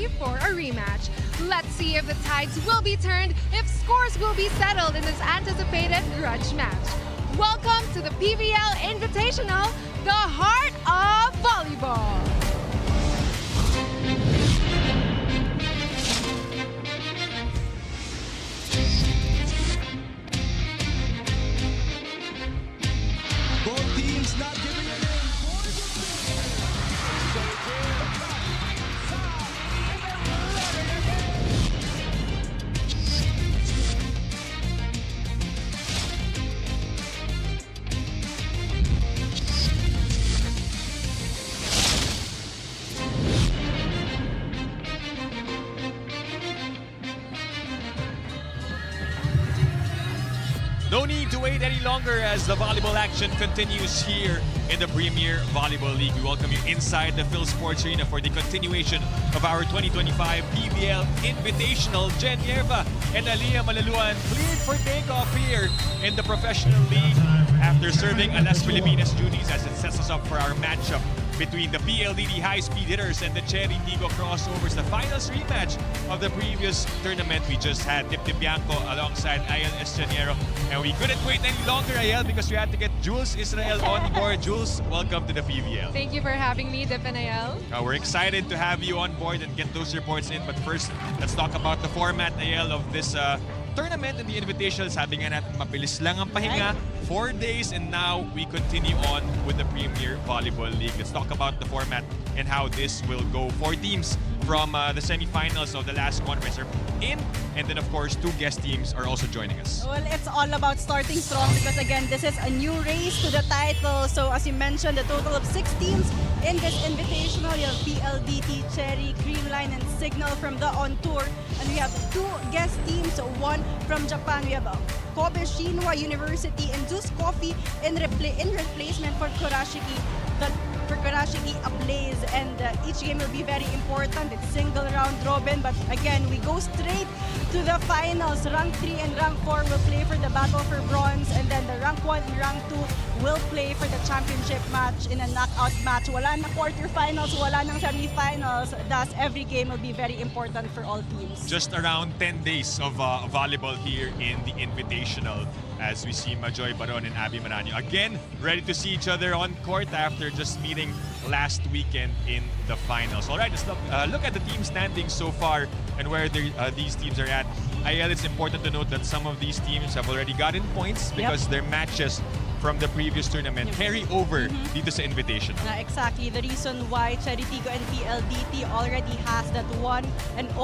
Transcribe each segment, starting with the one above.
ready for a rematch. Let's see if the tides will be turned, if scores will be settled in this anticipated grudge match. Welcome to the PVL Invitational, the heart of volleyball. Both teams not giving it in. No need to wait any longer as the volleyball action continues here in the Premier Volleyball League. We welcome you inside the Phil Sports Arena for the continuation of our 2025 PVL Invitational. Genevieve and Aliyah Malaluan cleared for takeoff here in the professional league after serving Alas Pilipinas duties as it sets us up for our matchup between the Pldt High Speed Hitters and the Chery Tiggo Crossovers, the finals rematch of the previous tournament. We just had Tip Bianco alongside Ayel Estaniero, and we couldn't wait any longer, Ayel, because we had to get Jules Israel on board. Jules, welcome to the PVL. Thank you for having me, Dip and Ayel. We're excited to have you on board and get those reports in, but first, let's talk about the format, Ayel, of this tournament and the Invitational. Sabi nga natin, mabilis lang ang pahinga. 4 days, and now we continue on with the Premier Volleyball League. Let's talk about the format and how this will go. 4 teams from the semifinals of the last conference are in, and then of course 2 guest teams are also joining us. Well, it's all about starting strong because again, this is a new race to the title. So as you mentioned, a total of 6 teams in this invitational. You have PLDT, Chery, Creamline, and Signal from the On Tour. And we have 2 guest teams, 1 from Japan. We have Kobe Shinhwa University and Zeus Coffee in replacement for Kurashiki. For Kurashiki Ablaze, and each game will be very important. It's single round robin, but again, we go straight to the finals. Rank 3 and rank 4 will play for the battle for bronze, and then the rank 1 and rank 2 will play for the championship match in a knockout match. Wala na quarterfinals, wala nang semifinals. Thus, every game will be very important for all teams. Just around 10 days of volleyball here in the Invitational, as we see Majoy Baron and Abby Maranyo again ready to see each other on court after just meeting last weekend in the finals. All right, let's look at the team standings so far and where these teams are at. Ayel, it's important to note that some of these teams have already gotten points because their matches from the previous tournament carry over dito sa Invitational. Exactly. The reason why Chery Tiggo and PLDT already has that 1-0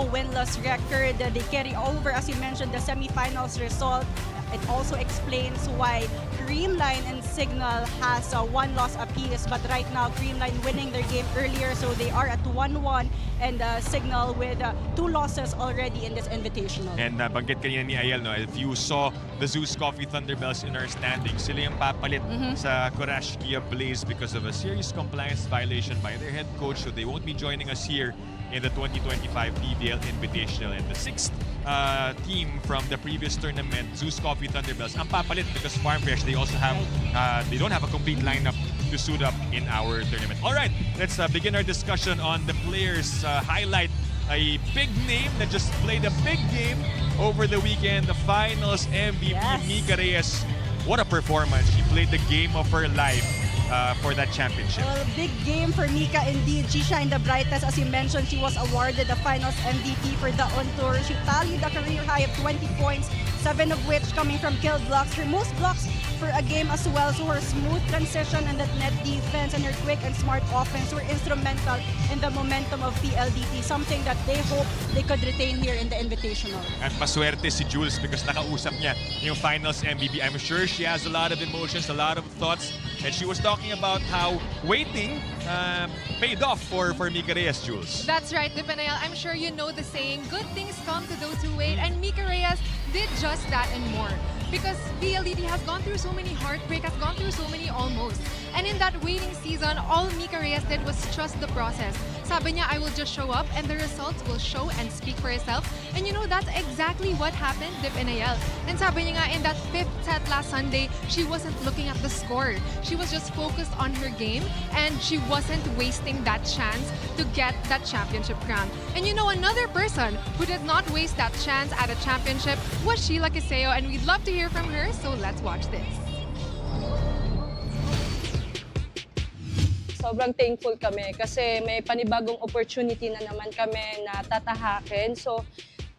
win-loss record, they carry over, as you mentioned, the semifinals result. It also explains why Creamline and Signal has 1 loss apiece, but right now Creamline winning their game earlier, so they are at 1-1, and Signal with 2 losses already in this invitational. And banggit kanina ni Ayel, no, if you saw the Zeus Coffee Thunderbells in our standings, sila yung papalit sa Kurashiki Blaze because of a serious compliance violation by their head coach, so they won't be joining us here in the 2025 PVL Invitational. And the 6th team from the previous tournament, Zeus Coffee Thunderbells, ang papalit because Farm Fresh, they also have they don't have a complete lineup to suit up in our tournament. All right, let's begin our discussion on the players. Highlight a big name that just played a big game over the weekend, the finals MVP, Mika Reyes. What a performance. She played the game of her life for that championship. Well, big game for Mika indeed. She shined the brightest. As you mentioned, she was awarded the finals MVP for the On Tour. She tallied a career high of 20 points, 7 of which coming from killed blocks. Her most blocks for a game as well. So her smooth transition and that net defense and her quick and smart offense were instrumental in the momentum of PLDT, something that they hope they could retain here in the Invitational. At paswerte si Jules because nakausap niya yung finals MVP. I'm sure she has a lot of emotions, a lot of thoughts, and she was talking about how waiting paid off for Mika Reyes, Jules. That's right, Dip and Ayel. I'm sure you know the saying, good things come to those who wait, and Mika Reyes did just that and more. Because PLDT has gone through so many heartbreak, has gone through so many almost. And in that waiting season, all Mika Reyes did was trust the process. Sabi niya, I will just show up and the results will show and speak for itself. And you know, that's exactly what happened with Inayel. And sabi niya nga, in that 5th set last Sunday, she wasn't looking at the score. She was just focused on her game and she wasn't wasting that chance to get that championship crown. And you know, another person who did not waste that chance at a championship was Sheila Kiseo, and we'd love to hear from her, so let's watch this. Sobrang thankful kami kasi may panibagong opportunity na naman kami na tatahakin. So,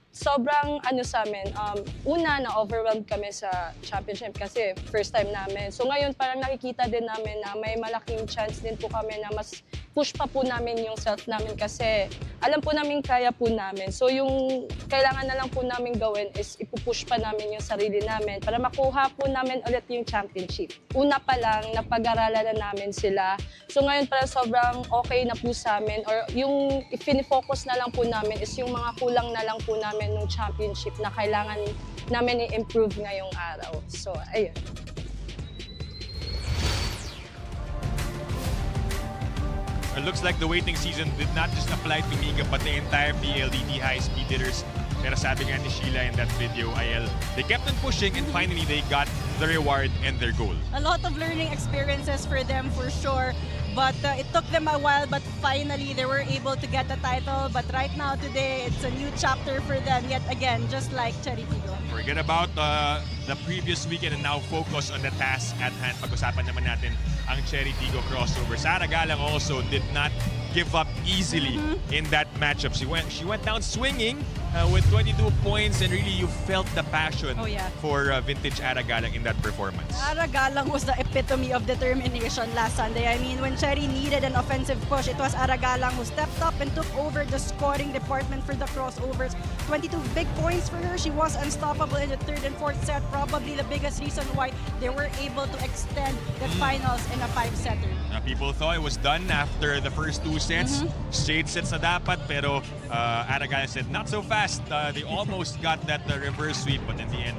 sobrang sa amin, una na-overwhelmed kami sa championship kasi first time namin. So ngayon parang nakikita din namin na may malaking chance din po kami na mas push pa po namin yung self namin kasi alam po namin kaya po namin. So yung kailangan na lang po namin gawin is ipupush pa namin yung sarili namin para makuha po namin ulit yung championship. Una pa lang, napag-aralan na namin sila. So ngayon parang sobrang okay na po sa amin or yung i-focus na lang po namin is yung mga kulang na lang po namin ng championship na kailangan namin i-improve ngayong araw. So, ayun. It looks like the waiting season did not just apply to Mika but the entire Pldt High Speed Hitters. Pero sabi nga ni Sheila in that video, Ayel, they kept on pushing and finally they got the reward and their goal. A lot of learning experiences for them for sure. But it took them a while, but finally they were able to get the title. But right now, today, it's a new chapter for them yet again, just like Chery Tiggo. Forget about the previous weekend and now focus on the task at hand. Pag-usapan naman natin ang Chery Tiggo Crossovers. Sara Galang also did not give up easily in that matchup. She went down swinging with 22 points and really you felt the passion for vintage Ara Galang in that performance. Ara Galang was the epitome of determination last Sunday. I mean, when Chery needed an offensive push, it was Ara Galang who stepped up and took over the scoring department for the crossovers. 22 big points for her. She was unstoppable in the 3rd and 4th set. Probably the biggest reason why they were able to extend the finals in a 5-setter. People thought it was done after the first 2 sets. Straight sets na dapat, pero Ara Galang said not so fast. They almost got that reverse sweep, but in the end,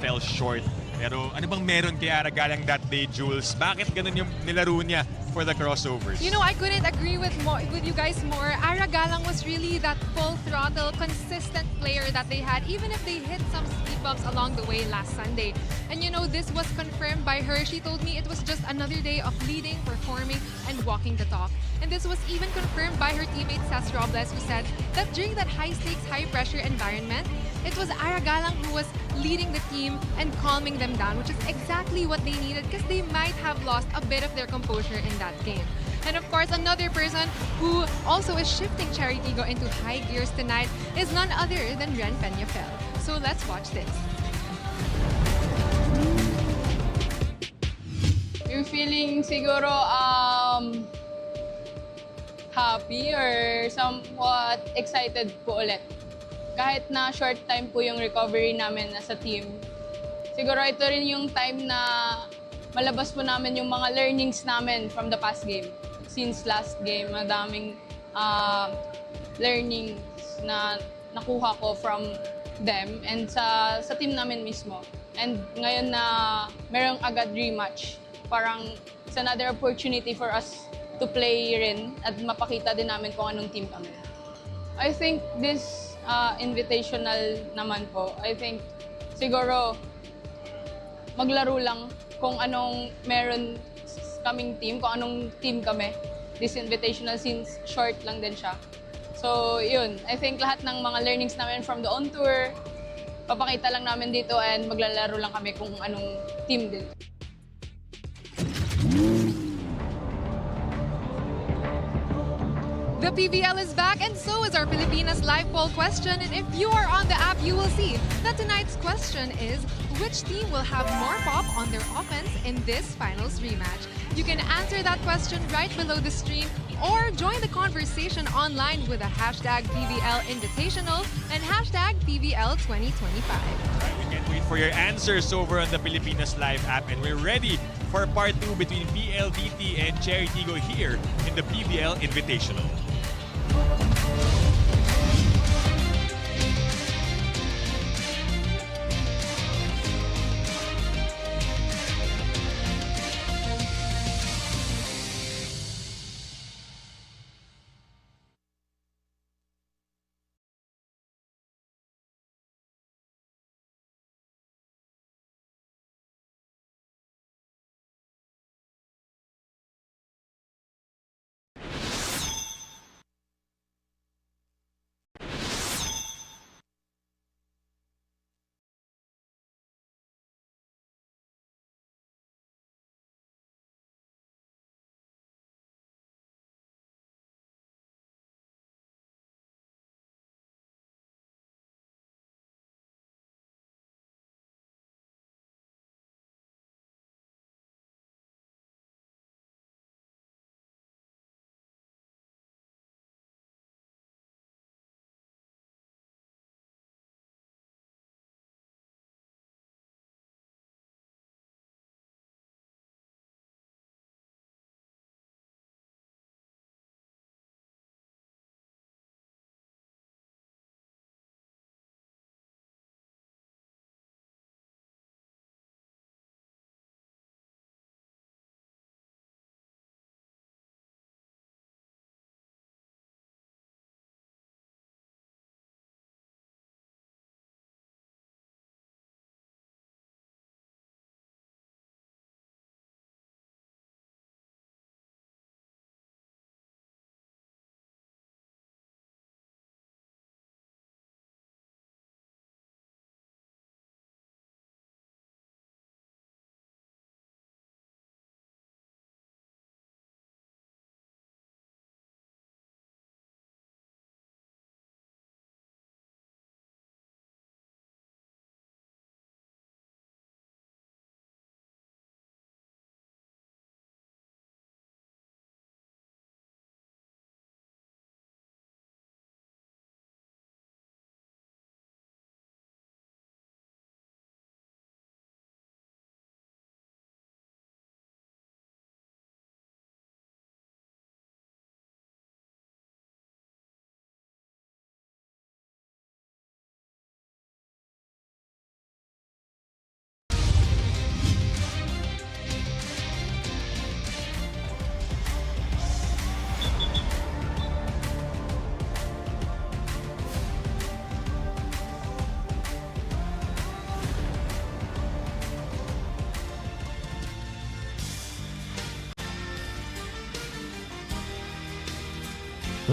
fell short. Pero ano bang meron kay Ara Galang that day, Jules? Bakit ganun yung nilaro niya for the crossovers? You know, I couldn't agree with you guys more. Ara Galang was really that full throttle, consistent player that they had, even if they hit some speed bumps along the way last Sunday. And you know, this was confirmed by her. She told me it was just another day of leading, performing, and walking the talk. And this was even confirmed by her teammate Cesc Robles, who said that during that high-stakes, high-pressure environment, it was Ara Galang who was leading the team and calming them down, which is exactly what they needed because they might have lost a bit of their composure in that game. And of course, another person who also is shifting Chery Tiggo into high gears tonight is none other than Ren Peñafel. So let's watch this. Yung feeling siguro happy or somewhat excited po ulit. Kahit na short time po yung recovery namin as a team. Siguro ito rin yung time na malabas po namin yung mga learnings namin from the past game. Since last game, madaming learnings na nakuha ko from them and sa team namin mismo. And ngayon na merong agad rematch, parang it's another opportunity for us to play rin at mapakita din namin kung anong team kami. I think this invitational naman po, I think siguro maglaro lang kung anong meron kaming team, kung anong team kami. This invitational since short lang din siya. So yun, I think lahat ng mga learnings namin from the on tour, papakita lang namin dito and maglalaro lang kami kung anong team din. The PVL is back and so is our Pilipinas live poll question. And if you are on the app, you will see that tonight's question is, which team will have more pop on their offense in this finals rematch? You can answer that question right below the stream or join the conversation online with the hashtag PVL Invitational and hashtag PVL 2025. We can't wait for your answers over on the Pilipinas Live app, and we're ready for part 2 between PLDT and Chery Tiggo here in the PVL Invitational.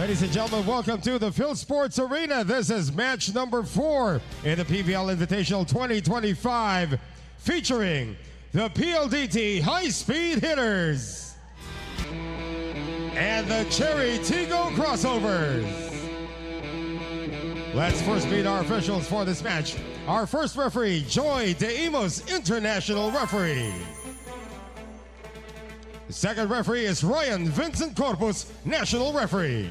Ladies and gentlemen, welcome to the Phil Sports Arena. This is match number 4 in the PVL Invitational 2025, featuring the Pldt High Speed Hitters and the Chery Tiggo Crossovers. Let's first meet our officials for this match. Our first referee, Joy De Imos, International Referee. The second referee is Ryan Vincent Corpus, National Referee.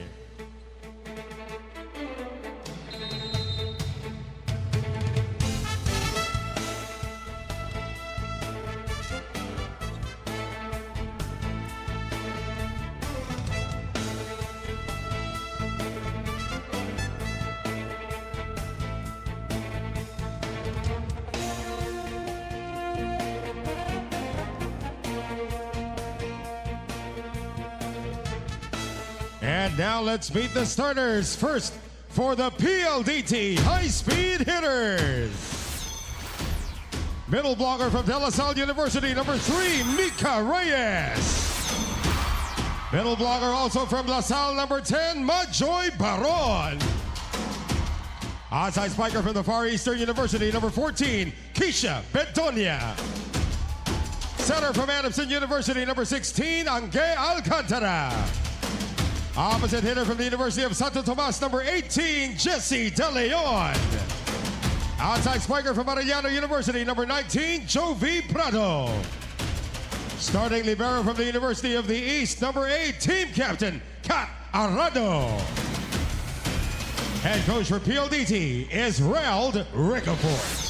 And now let's meet the starters. First, for the Pldt High Speed Hitters. Middle blocker from De La Salle University, number 3, Mika Reyes. Middle blocker also from La Salle, number 10, Majoy Baron. Outside spiker from the Far Eastern University, number 14, Keisha Bedonia. Center from Adamson University, number 16, Angge Alcantara. Opposite hitter from the University of Santo Tomas, number 18, Jesse De Leon. Outside spiker from Arellano University, number 19, Jovi Prado. Starting libero from the University of the East, number 8, team captain, Kat Arado. Head coach for Pldt is Rald Ricafort.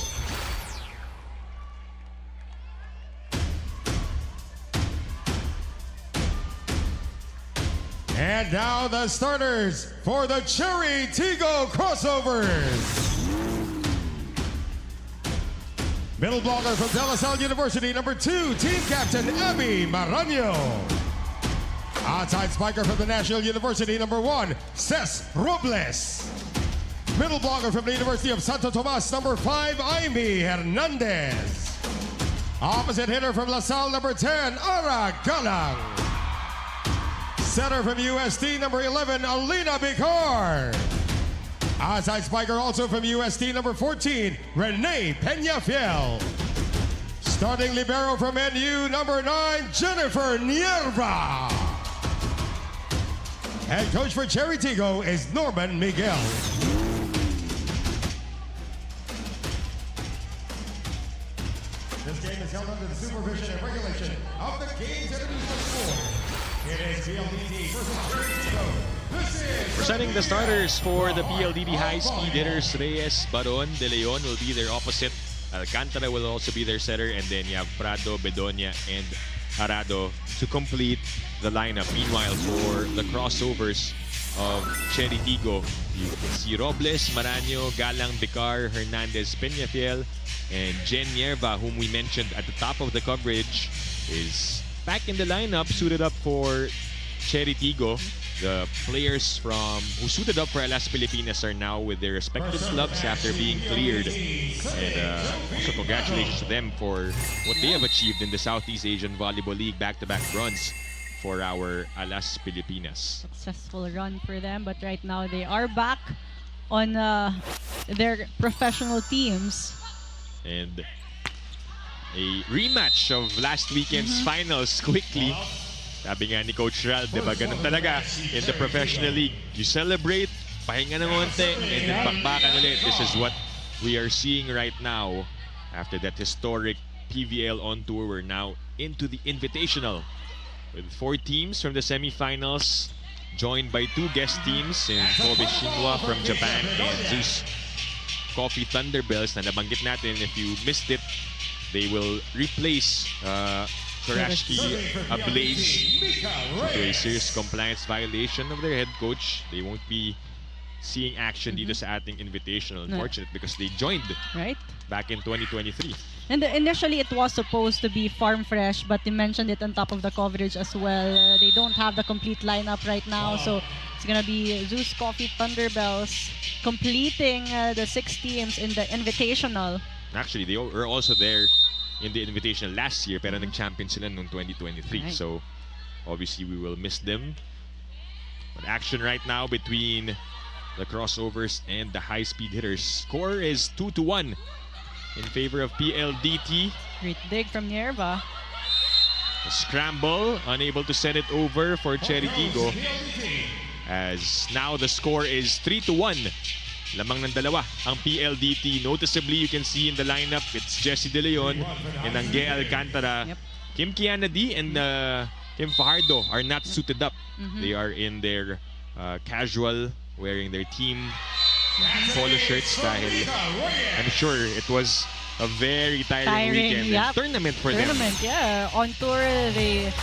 And now the starters for the Chery Tiggo Crossovers. Middle blocker from De La Salle University, number 2, team captain Abby Marano. Outside spiker from the National University, number 1, Ces Robles. Middle blocker from the University of Santo Tomas, number 5, Aimee Hernandez. Opposite hitter from La Salle, number 10, Ara Galang. Center from UST, number 11, Alina Bicar. Outside spiker also from UST, number 14, Renee Peñafiel. Starting libero from NU, number 9, Jennifer Nierva. Head coach for Chery Tiggo is Norman Miguel. This game is held under the supervision and regulation of the Games and Amusement Board. It is PLDT versus Chery Tiggo. This is Presenting the starters for the Pldt High Speed Hitters, Reyes, Baron, De Leon will be their opposite. Alcantara will also be their setter, and then you have Prado, Bedonia, and Arado to complete the lineup. Meanwhile, for the crossovers of Chery Tiggo, you can see Robles, Marano, Galang, Bicar, Hernandez, Peñafiel, and Jen Nierva, whom we mentioned at the top of the coverage, is back in the lineup, suited up for Chery Tiggo. The players who suited up for Alas Pilipinas are now with their respective clubs after being cleared. And also congratulations to them for what they have achieved in the Southeast Asian Volleyball League, back-to-back runs for our Alas Pilipinas. Successful run for them, but right now they are back on their professional teams. And a rematch of last weekend's finals quickly. Sabi nga ni Coach Ral, diba ganun talaga in the professional league. You celebrate, pahinga ng onte, and then bakbakan ulit. This is what we are seeing right now. After that historic PVL on tour, we're now into the Invitational with 4 teams from the semifinals, joined by 2 guest teams in Kobe Shinhwa from Japan and Zeus Coffee Thunderbells na nabanggit natin. If you missed it, they will replace Kurashki Ablaze due to a serious compliance violation of their head coach. They won't be seeing action dito sa ating Invitational. Unfortunate because they joined back in 2023. And initially it was supposed to be Farm Fresh, but they mentioned it on top of the coverage as well. They don't have the complete lineup right now, so it's gonna be Zeus Coffee Thunderbells completing the 6 teams in the Invitational. Actually, they were also there in the Invitational last year, pero nag-champion sila noong 2023. So, obviously, we will miss them. But action right now between the Crossovers and the High Speed Hitters. Score is 2-1 in favor of PLDT. Great dig from Nierva. A scramble, unable to send it over for Chery Tiggo. As now the score is 3-1. Lamang ng dalawa ang PLDT. Noticeably, you can see in the lineup, it's Jesse De Leon and Angge Alcantara. Yep. Kim Kianadi and Kim Fajardo are not suited up. They are in their casual, wearing their team polo shirts dahil I'm sure it was a very tiring weekend. Yep. Tournament for them. Yeah. On tour, they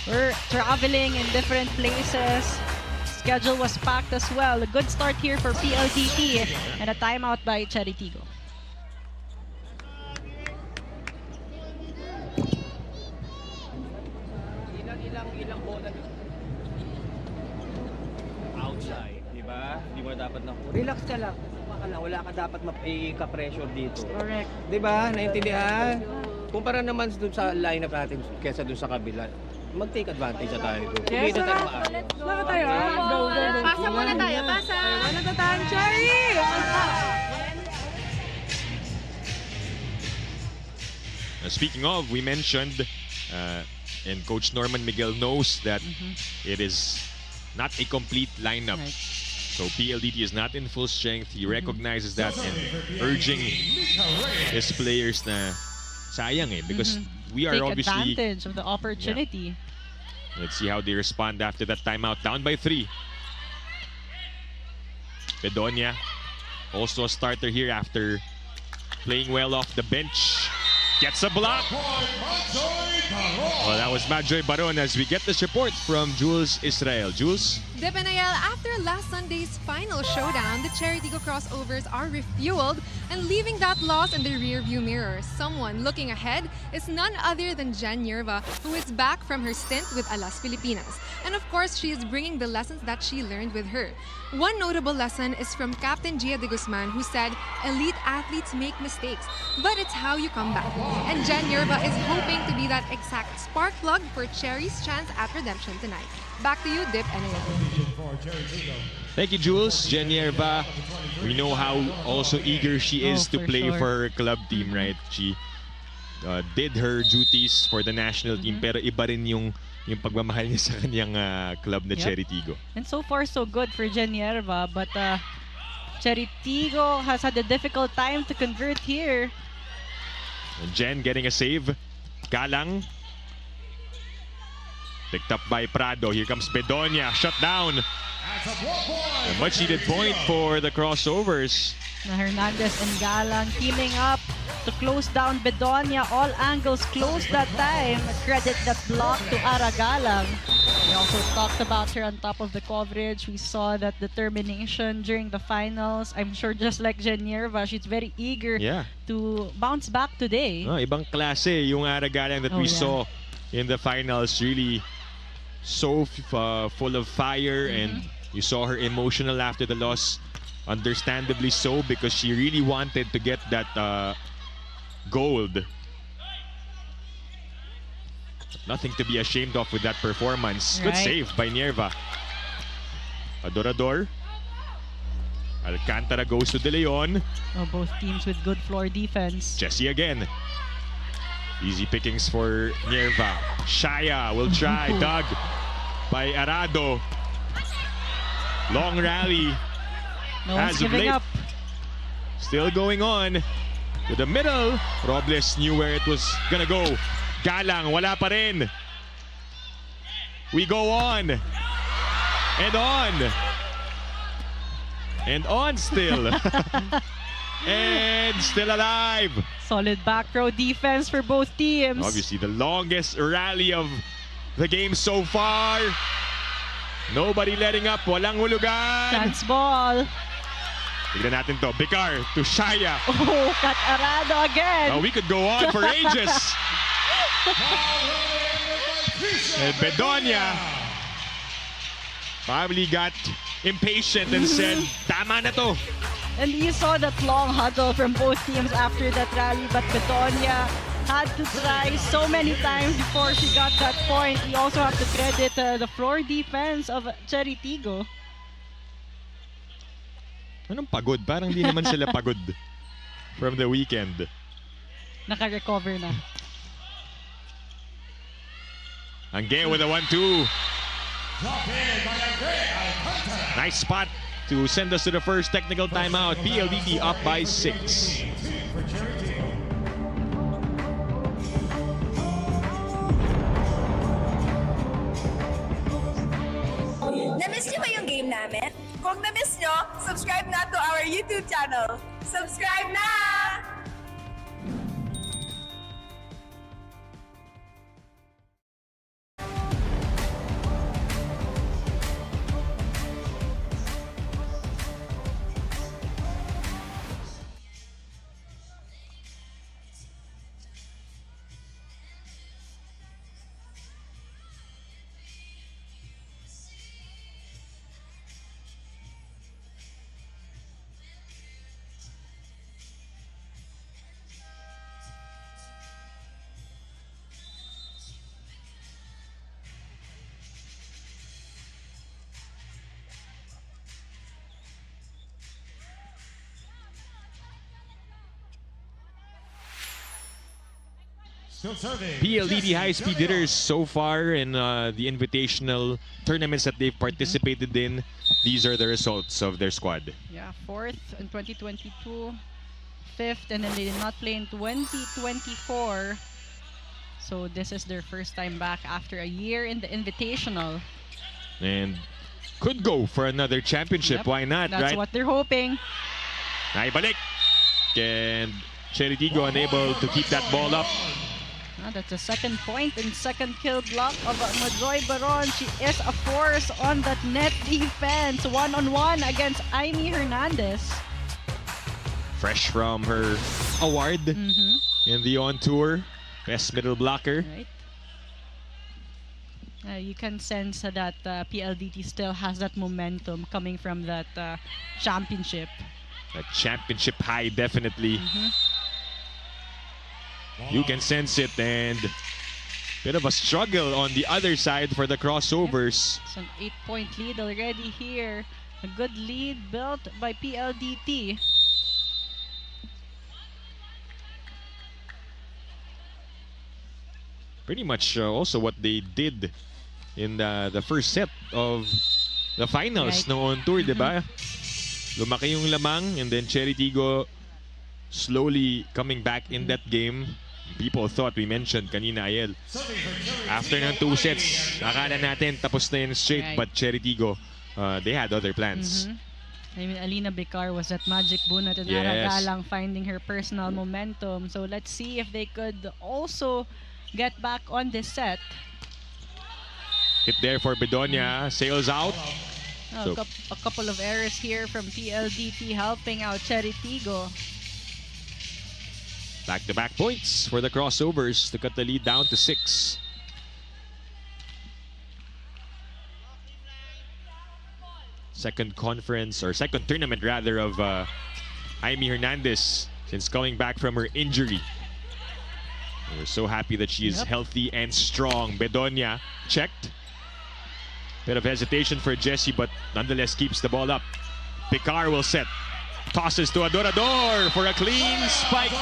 were traveling in different places. Schedule was packed as well. A good start here for PLDT and a timeout by Chery Tiggo. Ilang bola outside, di ba? Di mo dapat na relax ka lang. Wala ka dapat mapika-pressure dito. Correct. Di ba? Naintindihan? Kumpara naman dun sa lineup natin kesa dun sa kabila. Mag-take advantage na tayo doon. Yes, Kumita tayo maayos. Saka tayo. Go. Pasa muna tayo, pasa. Wala na tayo, Chery! Speaking of, we mentioned, and Coach Norman Miguel knows that it is not a complete lineup. Right. So PLDT is not in full strength. He recognizes that and urging his players na sayang because we are Take obviously... advantage of the opportunity. Let's see how they respond after that timeout. Down by 3. Bedonia, also a starter here after playing well off the bench. Gets a block. Well, that was Madjoy Baron as we get this report from Jules Israel. Jules? Dipinayel, after last Sunday's final showdown, the Chery Tiggo Crossovers are refueled and leaving that loss in the rearview mirror. Someone looking ahead is none other than Jen Nierva, who is back from her stint with Alas Filipinas. And of course, she is bringing the lessons that she learned with her. One notable lesson is from Captain Gia de Guzman, who said, elite athletes make mistakes, but it's how you come back. And Jen Nierva is hoping to be that exact spark plug for Chery's chance at redemption tonight. Back to you, Dip and Thank you, Jules. Jen Nierva, we know how also eager she is to play for her club team, right? She did her duties for the national team, pero iba rin yung pagmamahal niya sa kanyang club na Chery Tiggo. And so far, so good for Jen Nierva, but Chery Tiggo has had a difficult time to convert here. And Jen getting a save. Galang. Picked up by Prado. Here comes Bedonia. Shut down. A much needed point for the Crossovers. Hernandez and Galang teaming up to close down Bedonia. All angles closed that time. Credit that block to Ara Galang. We also talked about her on top of the coverage. We saw that determination during the finals. I'm sure just like Jen Nierva, she's very eager to bounce back today. Ibang klase yung Ara Galang that we saw in the finals. Really so full of fire, and you saw her emotional after the loss. Understandably so, because she really wanted to get that gold. Nothing to be ashamed of with that performance. Good save by Nierva. Adorador. Alcantara goes to De Leon. Both teams with good floor defense. Jesse again. Easy pickings for Nierva. Shaya will try. Dug by Arado. Long rally. No one's giving up. Still going on. To the middle. Robles knew where it was gonna go. Galang, wala pa rin. We go on. And on. And on still. And still alive. Solid back row defense for both teams. Obviously, the longest rally of the game so far. Nobody letting up. Walang hulugan. Chance ball. Tignan natin to. Bicar to Shaya. Oh, Kat Arado again. Oh, we could go on for ages. And Bedonia probably got impatient and said, tama na to. And you saw that long huddle from both teams after that rally, but Bedonia had to try so many times before she got that point. We also have to credit the floor defense of Chery Tiggo. Anong pagod? Parang di naman sila pagod from the weekend. Naka-recover na. Angge with a 1-2. Nice spot to send us to the first technical timeout. PLDT up by 6. Na-miss niyo ba yung game namin? Kung na-miss niyo, subscribe na to our YouTube channel. Subscribe na! Still serving. PLDT High Speed Hitters so far in the invitational tournaments that they've participated in. These are the results of their squad. Yeah, 4th in 2022, 5th, and then they did not play in 2024. So this is their first time back after a year in the Invitational. And could go for another championship. Yep, Why not, that's right? what they're hoping. Naibalik. And Chery Tiggo unable to keep that ball up. That's a second point and second kill block of Madroy Baron. She is a force on that net defense. One-on-one against Aimee Hernandez. Fresh from her award in the On Tour. Best middle blocker. Right. You can sense that PLDT still has that momentum coming from that championship. A championship high, definitely. You can sense it, and bit of a struggle on the other side for the crossovers. It's an 8-point lead already here. A good lead built by PLDT. Pretty much also what they did in the first set of the finals no On Tour, diba? Lumaki yung lamang, and then Chery Tiggo slowly coming back in that game. People thought, we mentioned kanina, Ayel, after ng 2 sets, akala natin tapos na yun straight, but Chery Tiggo, they had other plans. I mean, Alina Bicar was at Magic Bunat and Aragalang finding her personal momentum. So let's see if they could also get back on this set. Hit there for Bedonia, sails out. A couple of errors here from PLDT helping out Chery Tiggo. Back-to-back points for the crossovers to cut the lead down to 6. Second conference, or second tournament rather, of Aimee Hernandez since coming back from her injury. We're so happy that she is healthy and strong. Bedonia checked. Bit of hesitation for Jessie, but nonetheless keeps the ball up. Picar will set. Tosses to Adorador for a clean spike.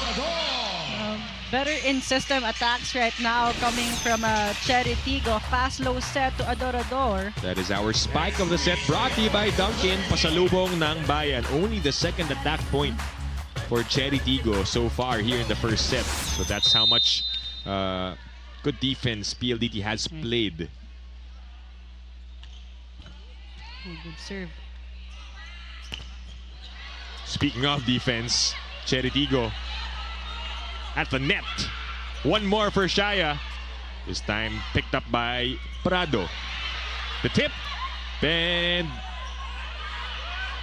Better in-system attacks right now coming from Chery Tiggo. Fast low set to Adorador. That is our spike of the set, brought to you by Dunkin. Pasalubong ng bayan. Only the second attack point for Chery Tiggo so far here in the first set. So that's how much good defense PLDT has played. Good serve. Speaking of defense, Chery Tiggo at the net. One more for Shaya. This time picked up by Prado. The tip. And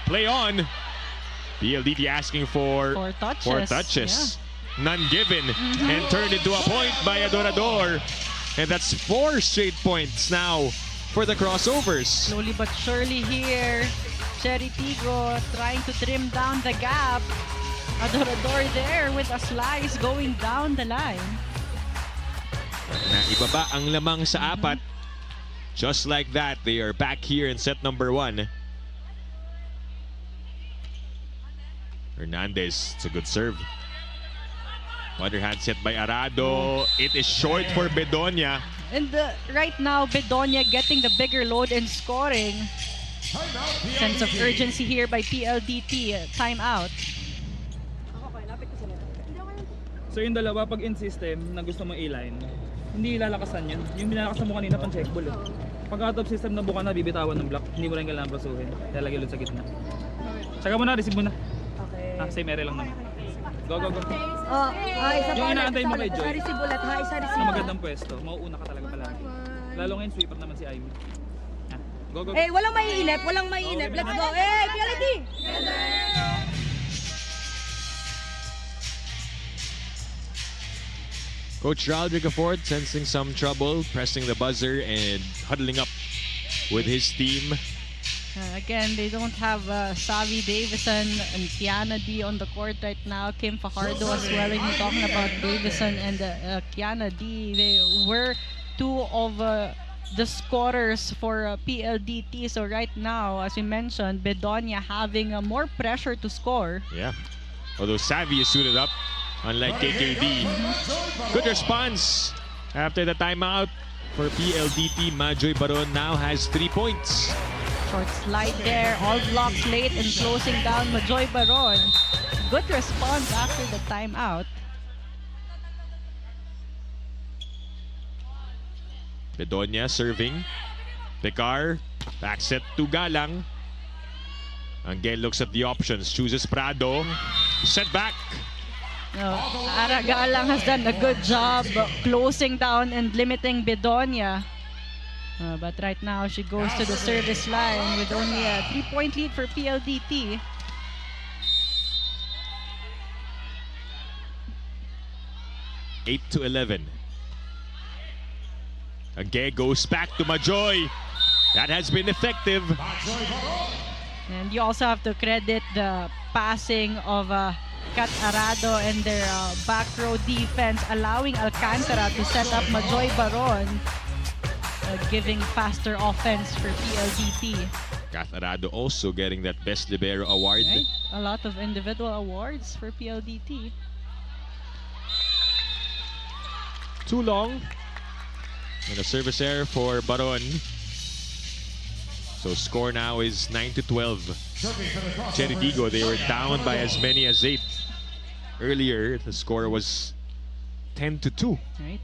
play on. PLDT asking for 4 touches. None given. And turned into a point by Adorador. And that's 4 straight points now for the crossovers. Slowly but surely here, Chery Tiggo trying to trim down the gap. Adorador there with a slice going down the line. Na ibaba ang lamang sa apat. Just like that, they are back here in set number 1. Hernandez, it's a good serve. Underhand set by Arado. It is short for Bedonia. And right now, Bedonia getting the bigger load and scoring. Sense of urgency here by PLDT. Timeout. So yung dalawa, pag in system na gusto mong i-line, hindi lalakasan yun. Yung binalakasan mo kanina pang check ball eh. Pag out of system na buka na, bibitawan ng block. Hindi mo rin kailangan prasuhin. Lalagay ulit sa gitna. Tsaka mo na, receive mo na. Okay. Same area lang naman. Go, go, go. Isa Yung inaantay mo kay Joy. Receive ulit ha, isa receive. Sa magandang pwesto, mauuna ka talaga palagi. Lalo ngayon, sweeper naman si Ivy. Go, go, go. Eh, walang maiinip, walang maiinip. Let's go. Eh, PLDT! Coach Rodrigo Ford sensing some trouble, pressing the buzzer and huddling up with his team. Again, they don't have Savi Davison and Kiana D on the court right now. Kim Fajardo as well. And you're talking about Davison and Kiana D. They were two of the scorers for PLDT. So right now, as we mentioned, Bedonia having more pressure to score. Yeah. Although Savvy is suited up, unlike KKD. Good response after the timeout for PLDT. Majoy Baron now has 3 points. Short slide there, all blocks late and closing down Majoy Baron. Good response after the timeout. Bedonia serving. Picar, back set to Galang. Angel looks at the options, chooses Prado. Set back. Aragalang has done a good job closing down and limiting Bedonia. But right now, she goes to the service line with only a 3-point lead for PLDT. Eight to 11. Angel goes back to Majoy. That has been effective. And you also have to credit the passing of Kat Arado and their back row defense, allowing Alcantara to set up Majoy Baron, giving faster offense for PLDT. Kat Arado also getting that Best Libero award. Right? A lot of individual awards for PLDT. Too long. And a service error for Baron. So score now is 9 to 12. Chery Tiggo, they were down by as many as 8. Earlier, the score was 10 to 2. Right.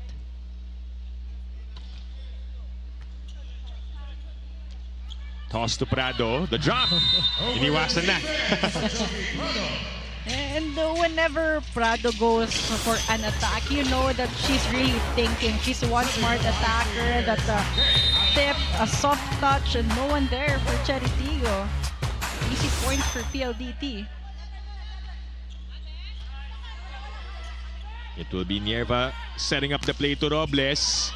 Toss to Prado. The drop. Iniwasan na. And whenever Prado goes for an attack, you know that she's really thinking. She's one smart attacker. That tip, a soft touch, and no one there for Chery Tiggo. Easy points for PLDT. It will be Nierva setting up the play to Robles.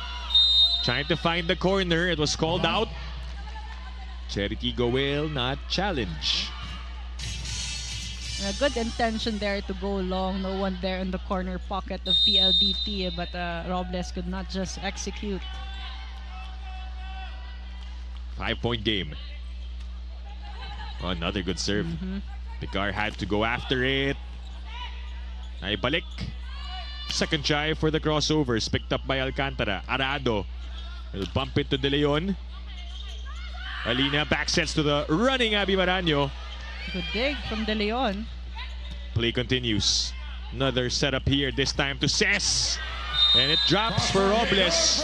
Trying to find the corner. It was called out. Chery Tiggo will not challenge. A good intention there to go long. No one there in the corner pocket of PLDT, but Robles could not just execute. 5-point game. Oh, another good serve. Picar had to go after it. Naibalik. Second try for the crossovers. Picked up by Alcantara. Arado will bump it to De Leon. Alina back sets to the running Abby Maraño. Good dig from De Leon. Play continues. Another setup here, this time to Ces. And it drops for Robles.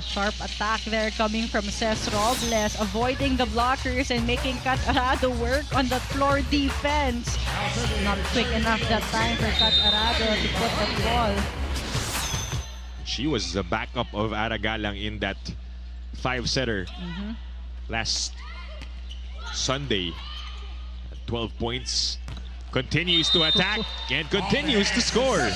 Sharp attack there coming from Ces Robles, avoiding the blockers and making Kat Arado work on the floor defense. Not quick enough that time for Kat Arado to put that ball. She was the backup of Aragalang in that 5-setter last Sunday. 12 points. Continues to attack and continues to score.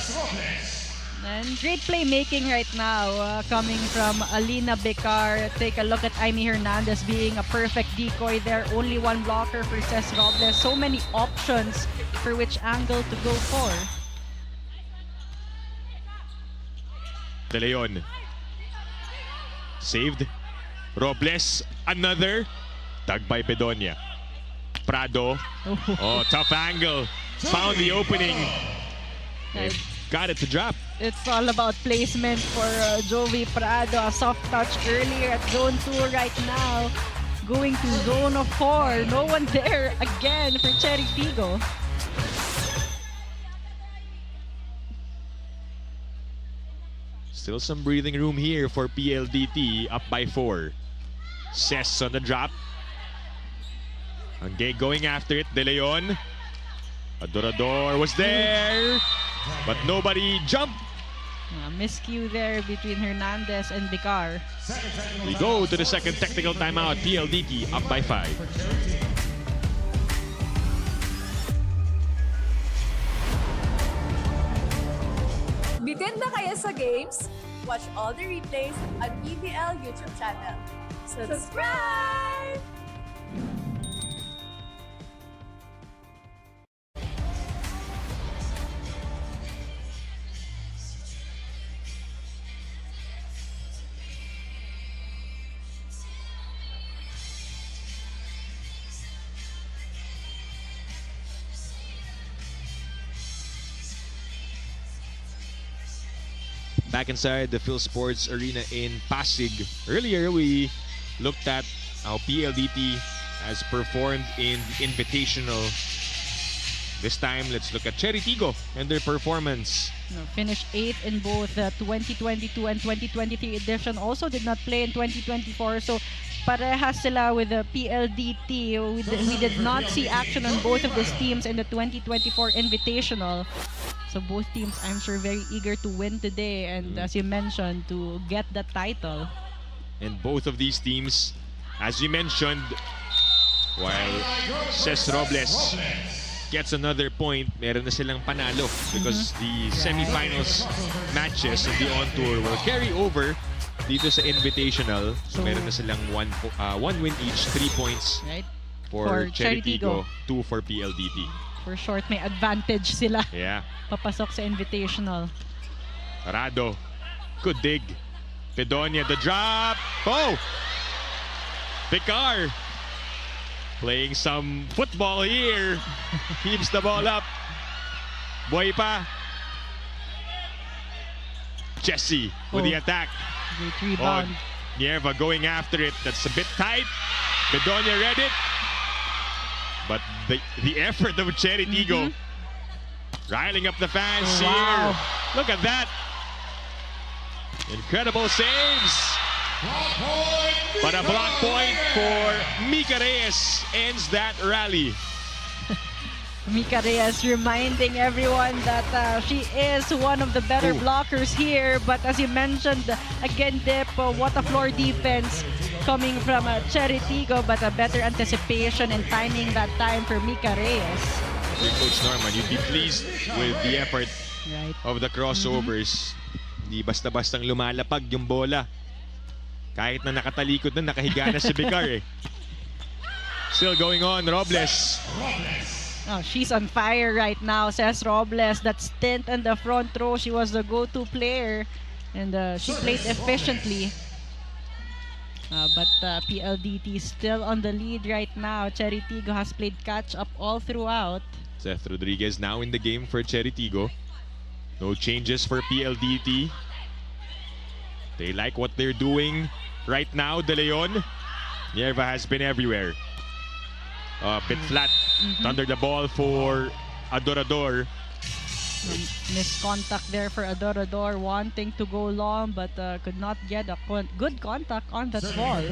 And great playmaking right now coming from Alina Becar. Take a look at Amy Hernandez being a perfect decoy there. Only one blocker for Ces Robles. So many options for which angle to go for. De Leon. Saved. Robles, another. Dug by Bedonia. Prado. Oh, tough angle. Found the opening. And got it to drop. It's all about placement for Jovi Prado. A soft touch earlier at zone 2 right now. Going to zone of 4. No one there again for Chery Tiggo. Still some breathing room here for PLDT, up by 4. Cess on the drop. Angge going after it. De Leon. Adorador was there, but nobody jumped. Miscue there between Hernandez and Bicar. We go to the second technical timeout. PLDT up by 5. Bitin na kaya sa games? Watch all the replays on PVL YouTube channel. Subscribe! Back inside the Phil Sports Arena in Pasig. Earlier, we looked at how PLDT has performed in the Invitational. This time, let's look at Chery Tiggo and their performance. Finished 8th in both the 2022 and 2023 edition. Also did not play in 2024. So parehas sila with the PLDT. We did not see action on both of these teams in the 2024 Invitational. So both teams, I'm sure, very eager to win today and, as you mentioned, to get the title. And both of these teams, as you mentioned, while Ces Robles gets another point, meron na silang panalo because the semifinals matches in the on-tour will carry over dito sa Invitational. So meron na silang one win each, 3 points for Chery Tiggo, 2 for PLDT. For short, may advantage sila. Yeah. Papasok sa Invitational. Rado. Good dig. Bedonia, the drop. Oh! Picar. Playing some football here. Keeps the ball up. Boy pa. Jesse with the attack. Great rebound. Nierva going after it. That's a bit tight. Bedonia read it. But the effort of Chery Tiggo riling up the fans here. Look at that. Incredible saves. But a block point for Mika Reyes ends that rally. Mika Reyes reminding everyone that she is one of the better blockers here. But as you mentioned, again, Dip, what a floor defense coming from Chery Tiggo, but a better anticipation and timing that time for Mika Reyes. Coach Norman, you'd be pleased with the effort of the crossovers. Di basta-bastang lumalapag yung bola. Kahit na nakatalikod na, nakahiga na si Bicar eh. Still going on, Robles. Oh, she's on fire right now, says Robles. That stint in the front row, she was the go-to player. And she played efficiently. But PLDT still on the lead right now. Chery Tiggo has played catch-up all throughout. Seth Rodriguez now in the game for Chery Tiggo. No changes for PLDT. They like what they're doing right now. De Leon. Nierva has been everywhere. Bit flat. Under the ball for Adorador. Missed contact there for Adorador, wanting to go long but could not get a good contact on that ball.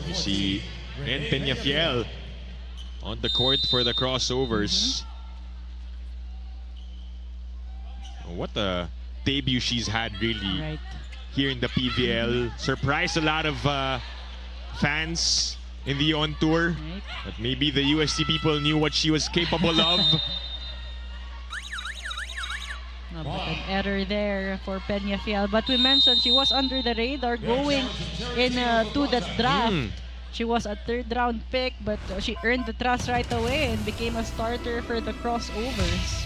You see Ren Peñafiel on the court for the crossovers. What a debut she's had, really, here in the PVL. Surprised a lot of fans in the on-tour. But maybe the UST people knew what she was capable of. No, but an error there for Peñafiel. But we mentioned she was under the radar going in to the draft. She was a third-round pick, but she earned the trust right away and became a starter for the Crossovers.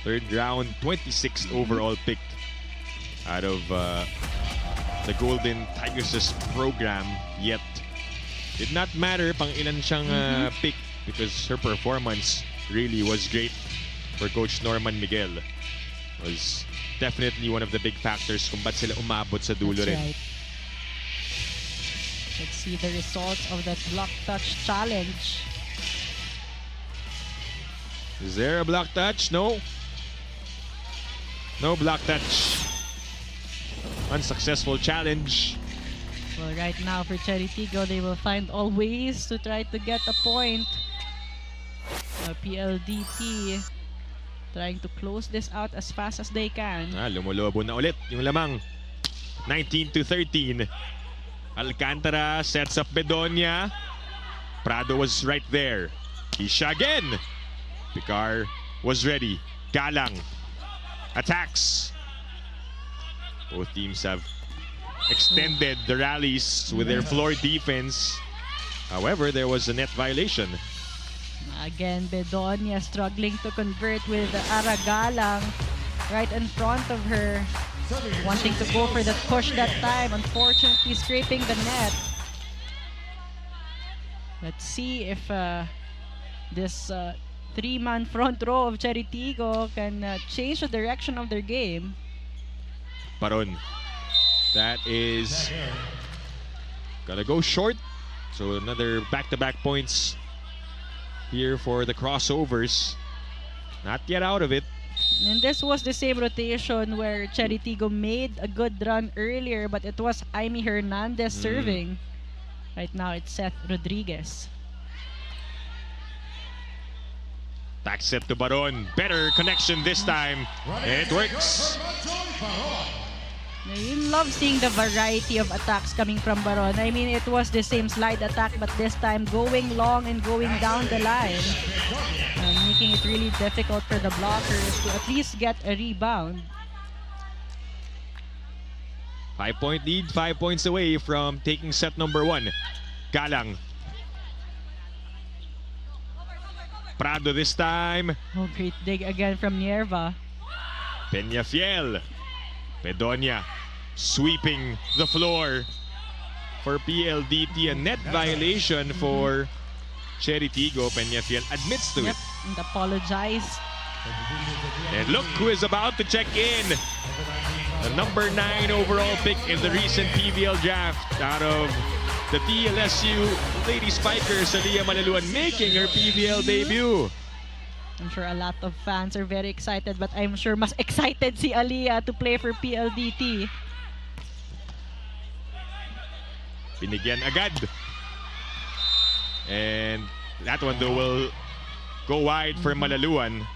Third round, 26th overall pick out of the Golden Tigers' program. Yet, did not matter pang ilan siyang pick because her performance really was great for Coach Norman Miguel. Was definitely one of the big factors kung ba't sila umabot sa dulo That's rin. right. Let's see the results of that block touch challenge. Is there a block touch? No. No block touch. Unsuccessful challenge. Well, right now for Chery Tiggo, they will find all ways to try to get a point. PLDT trying to close this out as fast as they can. Lumulobo na ulit yung lamang. 19-13. Alcantara sets up Bedonia. Prado was right there. Kisha again. Picar was ready. Galang attacks. Both teams have extended the rallies with their floor defense. However, there was a net violation. Again, Bedonia struggling to convert with Aragalang right in front of her. Wanting to go for the push that time, unfortunately scraping the net. Let's see if this three-man front row of Chery Tiggo can change the direction of their game. Paron. That is gonna go short. So another back-to-back points here for the Crossovers. Not yet out of it. And this was the same rotation where Chery Tiggo made a good run earlier, but it was Aimee Hernandez serving. Right now it's Seth Rodriguez. Back set to Baron. Better connection this time. And it works. You love seeing the variety of attacks coming from Baron. I mean, it was the same slide attack, but this time going long and going down the line. Making it really difficult for the blockers to at least get a rebound. 5-point lead, 5 points away from taking set number 1. Galang. Prado this time. Oh, great dig again from Nierva. Peñafiel. Bedonia sweeping the floor for PLDT. A net violation for Chery Tiggo. Peñafiel admits to it. And apologized. And look who is about to check in. The number 9 overall pick in the recent PVL draft out of the TLSU Lady Spikers, Aliyah Malaluan, making her PVL debut. I'm sure a lot of fans are very excited, but I'm sure mas excited si Aliyah to play for PLDT. Binigyan agad. And that one though will go wide for Malaluan.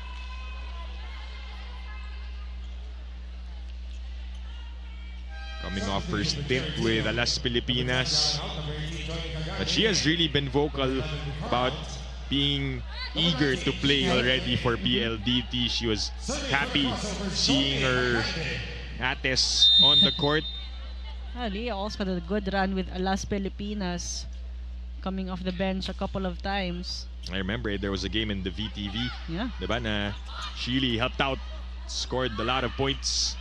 Coming off her stint with Alas Pilipinas. But she has really been vocal about being eager to play already for PLDT. She was happy seeing her ates on the court. Aliyah also had a good run with Alas Pilipinas, coming off the bench a couple of times. I remember there was a game in the VTV. Yeah. Diba na Sheely helped out, scored a lot of points.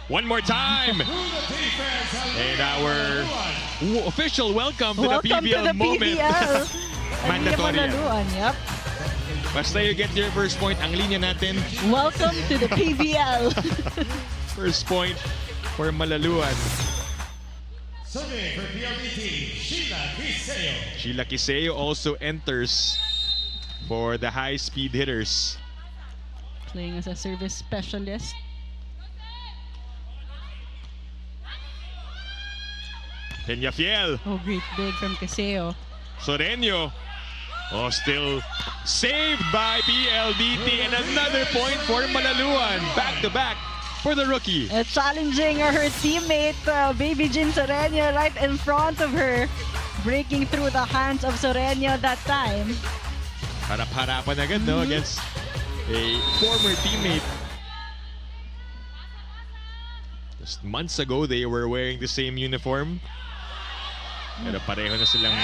One more time! And our official welcome to the PVL moment. Mandatory. Yep. Basta you get your first point, ang linya natin. Welcome to the PVL. First point for Malaluan. Serving for PLDT, Sheila Kiseo. Sheila Kiseo also enters for the High Speed Hitters. Playing as a service specialist. Peñafiel. Oh, great dig from Kiseo. Soreño. Oh, still saved by PLDT, and another point for Malaluan. Back to back for the rookie. Challenging her teammate, Baby Jean Soreño, right in front of her. Breaking through the hands of Soreño that time. Harap-harapan agad, no, against a former teammate. Just months ago, they were wearing the same uniform. Pero pareho na silang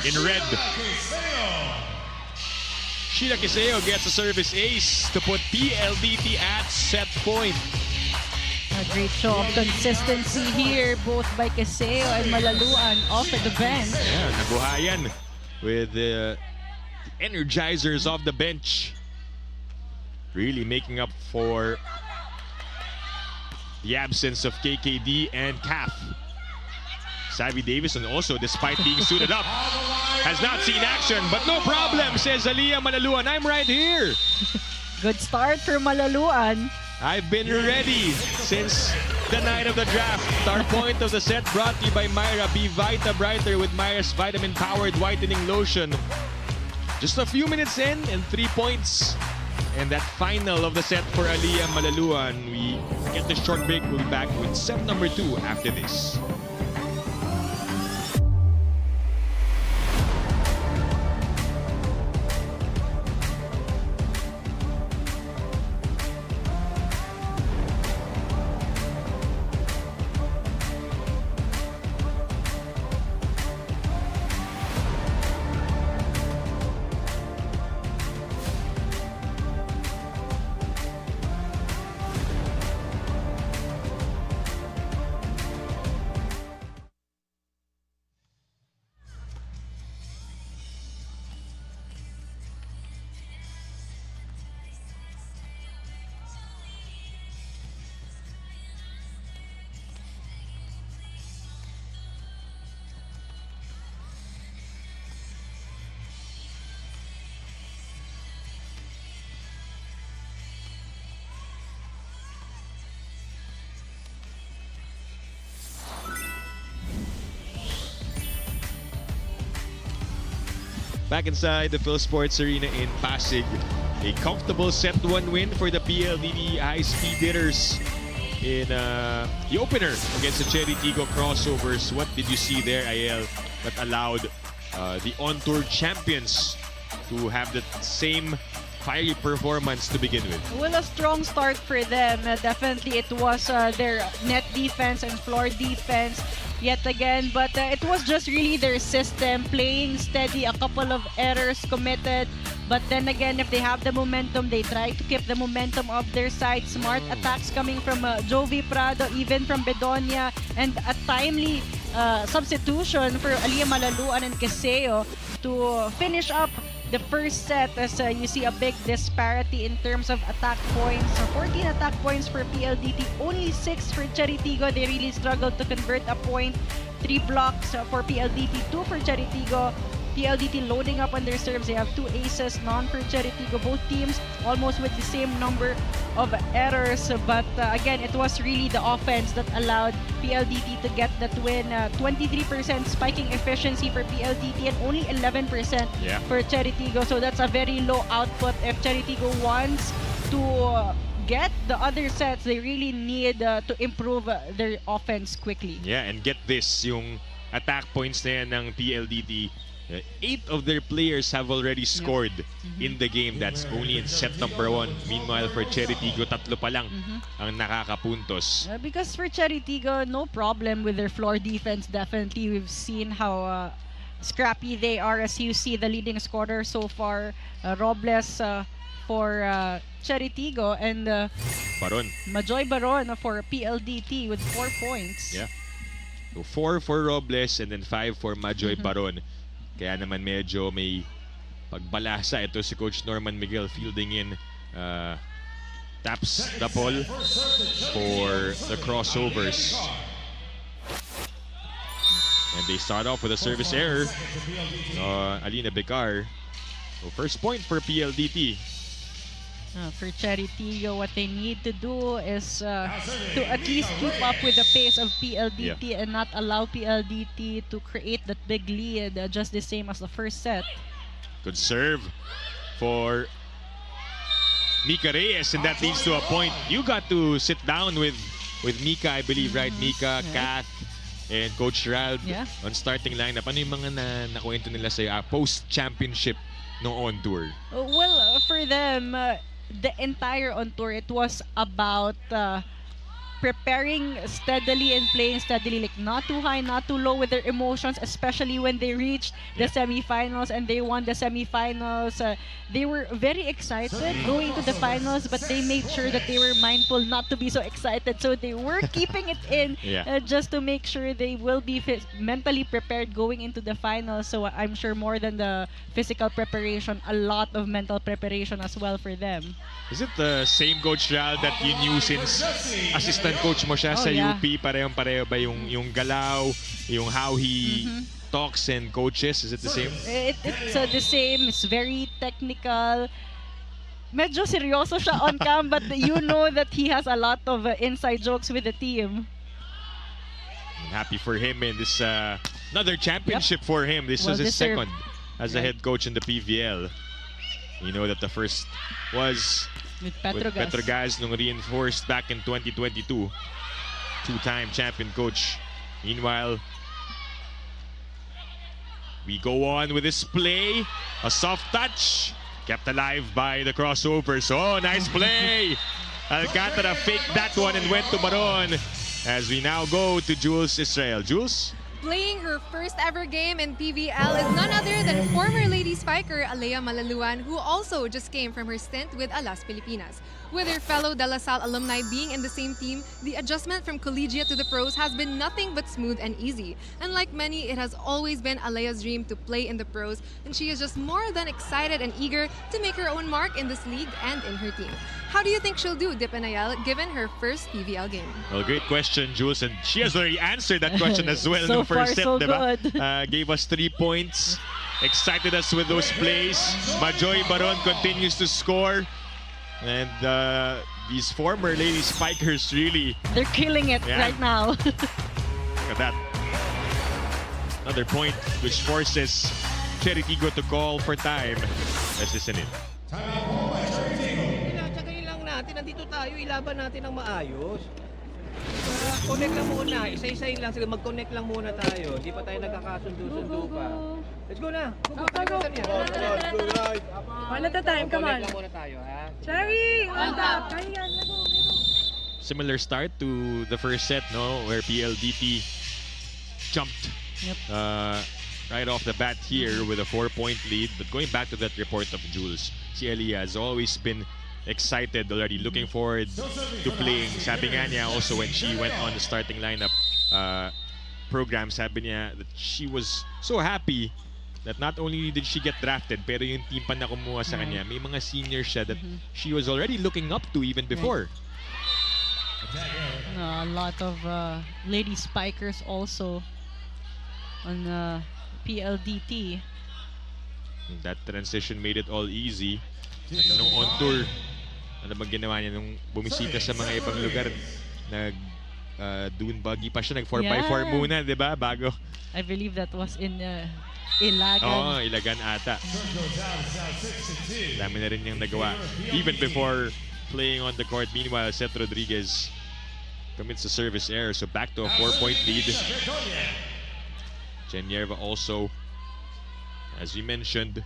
in red. Chery Tiggo gets a service ace to put PLDT at set point. A great show of consistency here, both by Caseo and Malaluan off at the bench. Yeah, nabuhayan with the energizers off the bench. Really making up for the absence of KKD and CAF. Savvy Davison also, despite being suited up, has not seen action, but no problem, says Aliyah Malaluan. I'm right here. Good start for Malaluan. I've been ready since the night of the draft. Our point of the set brought to you by Myra. Be Vita Brighter with Myra's vitamin-powered whitening lotion. Just a few minutes in and 3 points. And that final of the set for Aliyah Malaluan. We get the short break. We'll be back with set number 2 after this. Back inside the Phil Sports Arena in Pasig. A comfortable set 1 win for the Pldt High Speed Hitters in the opener against the Chery Tiggo Crossovers. What did you see there, Ayel, that allowed the on-tour champions to have the same fiery performance to begin with? Well, a strong start for them. Definitely it was their net defense and floor defense yet again, but it was just really their system playing steady. A couple of errors committed, but then again, if they have the momentum, they try to keep the momentum of their side. Smart attacks coming from Jovi Prado, even from Bedonia, and a timely substitution for Aliyah Malaluan and Caseo to finish up the first set, as you see a big disparity in terms of attack points. 14 attack points for PLDT, only 6 for Chery Tiggo. They really struggled to convert a point. 3 blocks for PLDT, 2 for Chery Tiggo. PLDT loading up on their serves. They have 2 aces, none for Chery Tiggo. Both teams almost with the same number of errors, but again, it was really the offense that allowed PLDT to get that win. 23% spiking efficiency for PLDT and only 11% for Chery Tiggo. So that's a very low output. If Chery Tiggo wants to get the other sets, they really need to improve their offense quickly. Yeah, and get this, yung attack points na yan ng PLDT. 8 of their players have already scored in the game. That's only in set number 1. Meanwhile, for Chery Tiggo, 3 pa lang ang nakakapuntos. Because for Chery Tiggo, no problem with their floor defense. Definitely, we've seen how scrappy they are. As you see, the leading scorer so far, Robles for Chery Tiggo, and Baron. Majoy Baron for PLDT with 4 points. Yeah. So 4 for Robles and then 5 for Majoy Baron. Kaya naman medyo may pagbalasa ito si Coach Norman Miguel fielding in taps the ball for the crossovers. And they start off with a service error. Alina Becar. So first point for PLDT. For Chery Tiggo, what they need to do is to at least keep up with the pace of PLDT and not allow PLDT to create that big lead, just the same as the first set. Good serve for Mika Reyes, and that leads to a point. You got to sit down with Mika, I believe, right? Mika, Kath, and Coach Ralph on starting lineup. Ano yung mga nakuwento nila sa post-championship no on tour? Well, for them, the entire on tour, it was about preparing steadily and playing steadily, like not too high, not too low with their emotions, especially when they reached the semifinals and they won the semifinals. They were very excited going to the finals, but they made sure that they were mindful not to be so excited. So they were keeping it in just to make sure they will be mentally prepared going into the finals. So I'm sure more than the physical preparation, a lot of mental preparation as well for them. Is it the same Coach Ral that you knew since assistant coach mo siya sa UP? Parehong-pareho ba yung galaw, yung how he talks and coaches? Is it the same? It's the same. It's very technical. Medyo seryoso siya on cam, but you know that he has a lot of inside jokes with the team. I'm happy for him in this another championship for him. This was his second as a head coach in the PVL. You know that the first was with Petrogas nung reinforced back in 2022. Two-time champion coach. Meanwhile, we go on with this play. A soft touch. Kept alive by the crossovers. Oh, nice play. Alcantara faked that one and went to Baron. As we now go to Jules Israel. Jules? Playing her first ever game in PVL is none other than former lady spiker Alea Malaluan, who also just came from her stint with Alas Pilipinas. With her fellow De La Salle alumni being in the same team, the adjustment from collegiate to the pros has been nothing but smooth and easy. And like many, it has always been Alea's dream to play in the pros, and she is just more than excited and eager to make her own mark in this league and in her team. How do you think she'll do, Dipanayal, given her first PVL game? Well, great question, Jules, and she has already answered that question as well. So no first set, so diba? good. Gave us 3 points, excited us with those plays. Majoy Baron continues to score, and these former lady spikers really... They're killing it right now. Look at that. Another point which forces Chery Tiggo to call for time. Let's listen in. Nandito tayo, ilaban natin ng maayos. Connect lang muna, isa-isayin lang sila, mag-connect lang muna tayo. Hindi pa tayo nagkakasundo-sundo pa. Let's go na! Go! One at a time, come on. Connect lang muna tayo, ha? Chery, on top. Similar start to the first set, no, where PLDT jumped right off the bat here with a 4-point lead. But going back to that report of Jules, si Elia has always been excited already, looking forward to playing. Sabi nga niya also when she went on the starting lineup program, sabi niya that she was so happy that not only did she get drafted, pero yung team pa na kumuha sa kanya, may mga seniors siya that she was already looking up to even before. A lot of lady spikers also on PLDT. That transition made it all easy. Nung on tour, ano bang ginawa niya nung bumisita sa mga ibang lugar? Dune buggy pa siya, nag 4x4 muna, di ba? Bago. I believe that was in Ilagan. Oo, Ilagan ata. Dami na rin niyang nagawa. Even before playing on the court. Meanwhile, Seth Rodriguez commits a service error. So back to a 4-point lead. Jenierva also, as we mentioned,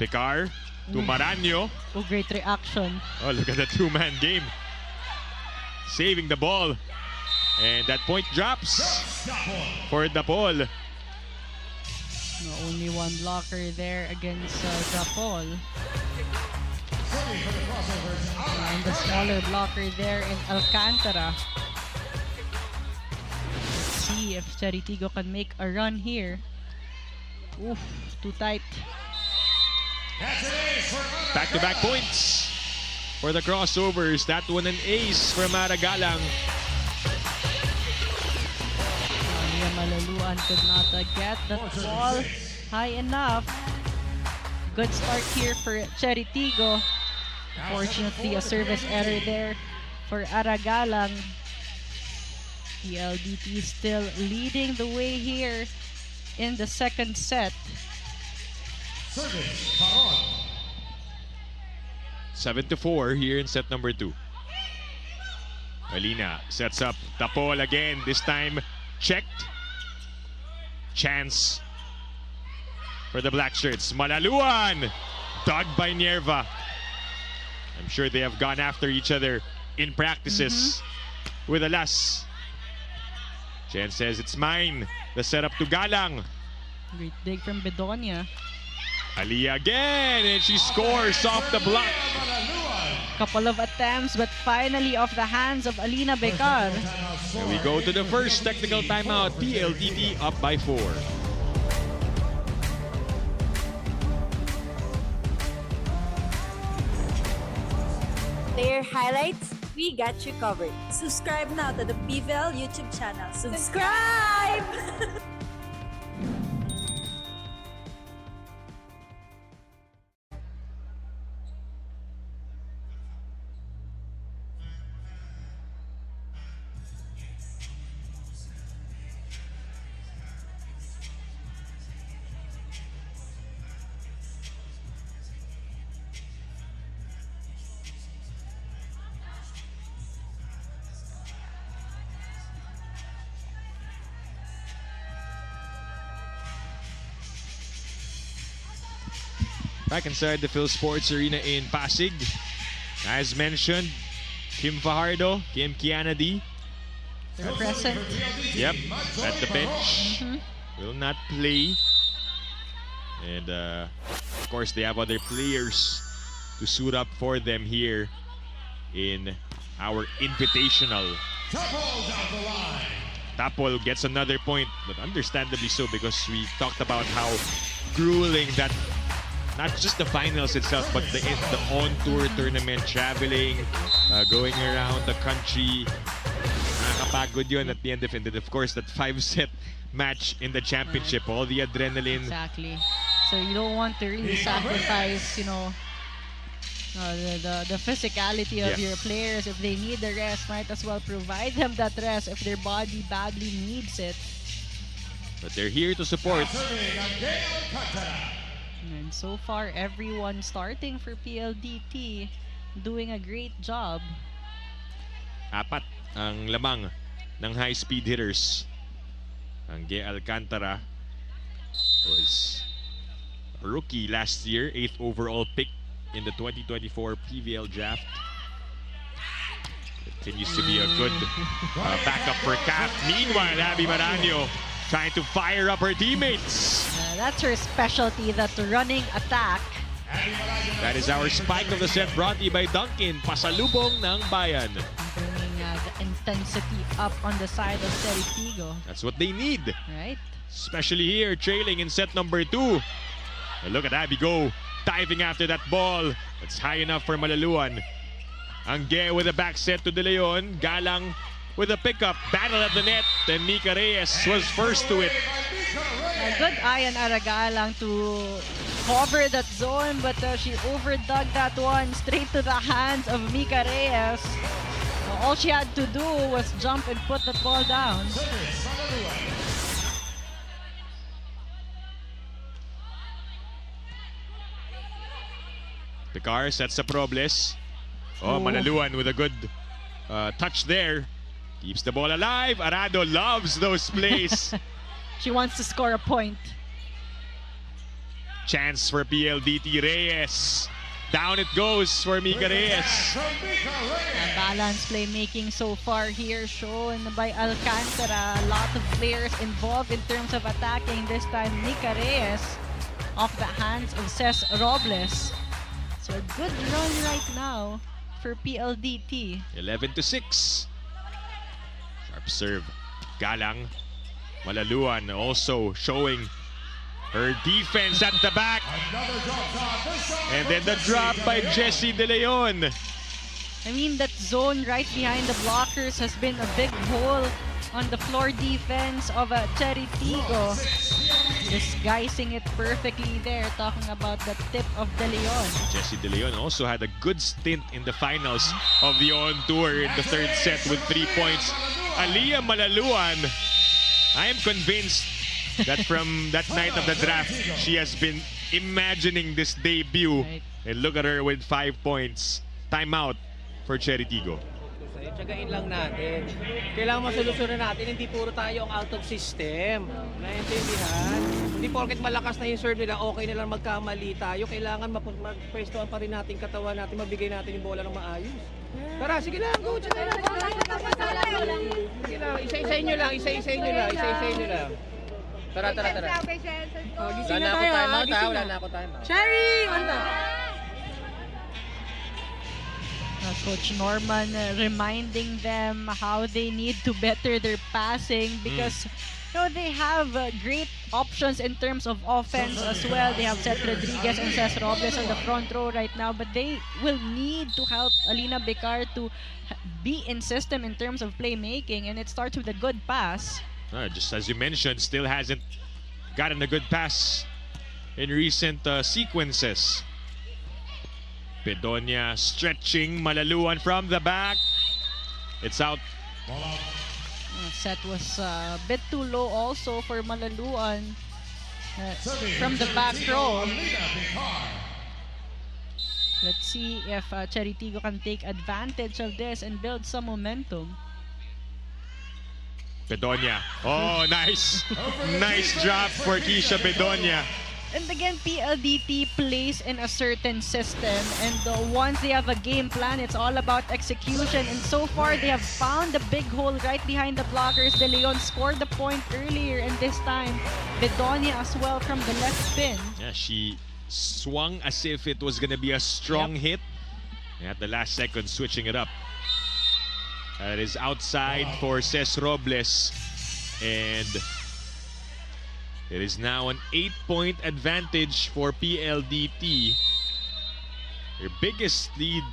Picar to Maranyo. Oh, great reaction. Oh, look at the two-man game. Saving the ball. And that point drops for Dapol. No, only one blocker there against Dapol. And the smaller blocker there in Alcantara. Let's see if Chery Tiggo can make a run here. Oof, too tight. Back-to-back points for the crossovers. That one an ace from Aragalang. Malaluan could not get the ball high enough. Good start here for Chery Tiggo. Unfortunately, a service error there for Aragalang. PLDT still leading the way here in the second set. 7-4 here in set number 2. Alina sets up Dapol again. This time checked. Chance for the black shirts. Malaluan dug by Nierva. I'm sure they have gone after each other in practices with Alas. Chen says, it's mine. The setup to Galang. Great dig from Bedonia. Aliyah again, and she scores off the block. Couple of attempts, but finally off the hands of Alina Bekar. And we go to the first technical timeout. PLDT up by 4. Player highlights, we got you covered. Subscribe now to the PVL YouTube channel. Subscribe! Back inside the Phil Sports Arena in Pasig. As mentioned, Kim Fajardo, Kim Kianadi. They're present. Yep, at the bench. Will not play. And of course, they have other players to suit up for them here in our Invitational. Tapol gets another point, but understandably so, because we talked about how grueling that, not just the finals itself, but the on-tour tournament, traveling, going around the country. Nakakapagod yun at the end of it. And of course, that 5-set match in the championship, all the adrenaline. Exactly. So you don't want to really sacrifice, you know, the physicality of your players. If they need the rest, might as well provide them that rest if their body badly needs it. But they're here to support. And so far, everyone starting for PLDT doing a great job. 4 ang lamang ng High Speed Hitters. Ang Gay Alcantara was a rookie last year, 8th overall pick in the 2024 PVL draft. Continues to be a good backup for Cap. Meanwhile, Abby Maranyo trying to fire up her teammates. That's her specialty, that running attack. That is our spike of the set, brought to you by Dunkin, pasalubong ng bayan. Bringing the intensity up on the side of Chery Tiggo. That's what they need. Right? Especially here, trailing in set number 2. And look at Abby go, diving after that ball. That's high enough for Malaluan. Angge with a back set to De Leon. Galang with a pickup, battle at the net, and Mika Reyes was first to it. A good eye on Aragalang to cover that zone, but she overdug that one straight to the hands of Mika Reyes. All she had to do was jump and put the ball down. Picar sets up Robles. Oh, Malaluan with a good touch there. Keeps the ball alive. Arado loves those plays. She wants to score a point. Chance for PLDT. Reyes. Down it goes for Mika Reyes. Balanced playmaking so far here shown by Alcantara. A lot of players involved in terms of attacking. This time, Mika Reyes off the hands of Ces Robles. So a good run right now for PLDT. 11-6. Sharp serve. Galang. Malaluan also showing her defense at the back. And then the drop by Jessie De Leon. I mean, that zone right behind the blockers has been a big hole on the floor defense of Chery Tiggo. Disguising it perfectly there, talking about the tip of De Leon. Jessie De Leon also had a good stint in the finals of the On Tour in the 3rd set with 3 points. Aliyah Malaluan, I am convinced that from that night of the draft, she has been imagining this debut. Right. And look at her with 5 points. Timeout for Chery Tiggo. Tsagain lang natin. Kailangan masolusyonan natin, hindi puro tayo ang out of system. Naiintindihan? Hindi porket malakas na yung serve nila, okay na lang magkamali tayo. Kailangan mapwestoan pa rin natin katawan natin, mabigay natin yung bola ng maayos. Tara, sige lang, go! Sige lang, isa-isayin nyo lang, isa-isayin nyo lang. Tara. Gising na tayo, Wala na ako time. Chery! Anda! Coach Norman reminding them how they need to better their passing because they have great options in terms of offense as well. They have Seth Rodriguez and Cesc Robles on the front row right now, but they will need to help Alina Becar to be in system in terms of playmaking, and it starts with a good pass. Just as you mentioned, still hasn't gotten a good pass in recent sequences. Bedonia stretching, Malaluan from the back. It's out. Set was a bit too low also for Malaluan from the back row. Let's see if Chery Tiggo can take advantage of this and build some momentum. Bedonia. Oh, nice. Nice drop for Keisha Bedonia. And again, PLDT plays in a certain system, and once they have a game plan, it's all about execution. And so far, they have found the big hole right behind the blockers. De Leon scored the point earlier, and this time, Bedonia as well from the left spin. Yeah, she swung as if it was gonna be a strong hit. And at the last second, switching it up. That is outside for Cesc Robles, and it is now an 8-point advantage for PLDT. Their biggest lead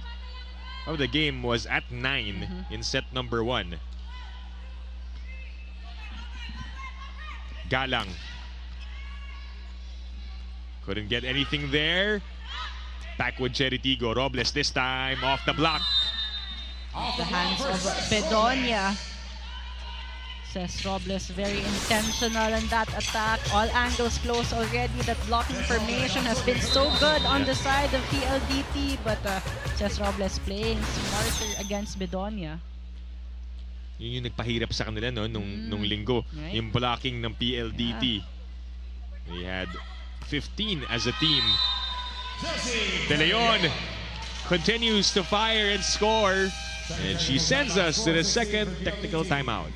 of the game was at 9 in set number 1. Galang. Couldn't get anything there. Back with Chery Tiggo. Robles this time off the block. Off the hands of Bedonia. Cesc Robles very intentional in that attack. All angles close already. That blocking formation has been so good on the side of PLDT, but Cesc Robles playing smarter against Bedonia. Yun yung nagpahirap sa kanila nung linggo. Right. Yung blocking ng PLDT. They had 15 as a team. De Leon continues to fire and score. And she sends us to the second technical timeout.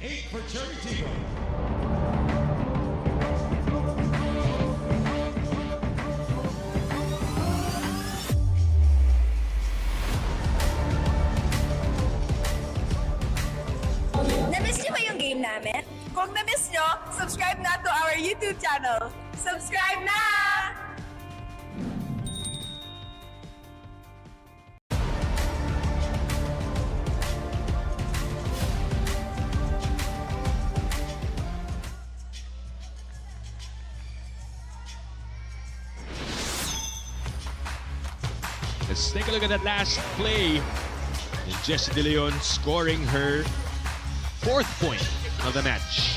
Na-miss niyo ba yung game namin? Kung na-miss niyo, subscribe na to our YouTube channel. Subscribe na! Let's take a look at that last play. And Jessie De Leon scoring her 4th point of the match.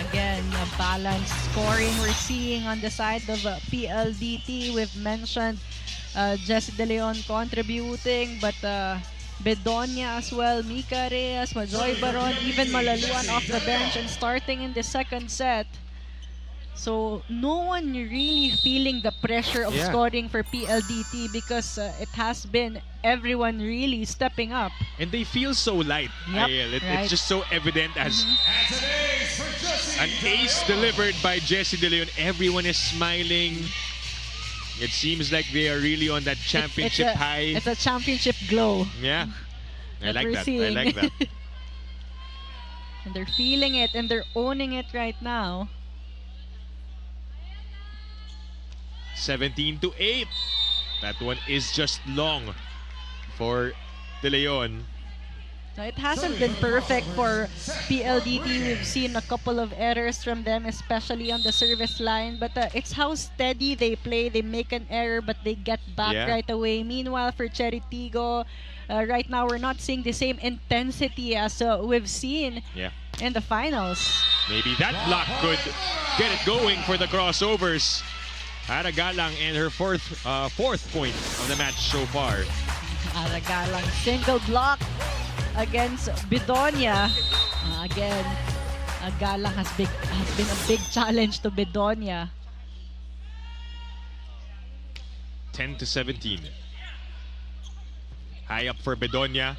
Again, a balanced scoring we're seeing on the side of PLDT. We've mentioned Jessie De Leon contributing, but Bedonia as well, Mika Reyes, Majoy Baron, even Malaluan off the bench and starting in the second set. So no one really feeling the pressure of scoring for PLDT because it has been everyone really stepping up. And they feel so light. Yep, It's just so evident as an ace delivered by Jessie De Leon. Everyone is smiling. It seems like they are really on that championship high. It's a championship glow. Yeah, I like that. I seeing. like that. And they're feeling it and they're owning it right now. 17-8. That one is just long for De Leon. No, it hasn't been perfect for PLDT. We've seen a couple of errors from them, especially on the service line. But it's how steady they play. They make an error, but they get back right away. Meanwhile, for Chery Tiggo, right now we're not seeing the same intensity as we've seen in the finals. Maybe that block could get it going for the Crossovers. Ara Galang and her fourth point of the match so far. Aragalang single block against Bedonia. Again, Galang has been a big challenge to Bedonia. 10-17. High up for Bedonia.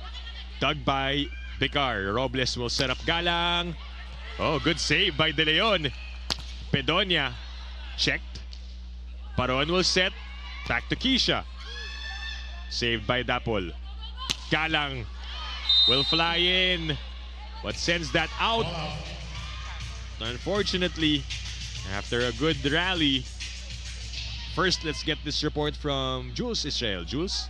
Dug by Vicar. Robles will set up Galang. Oh, good save by De Leon. Bedonia checked. Paron will set. Back to Keisha. Saved by Dapol. Galang will fly in, but sends that out. Unfortunately, after a good rally. First, let's get this report from Jules Israel. Jules?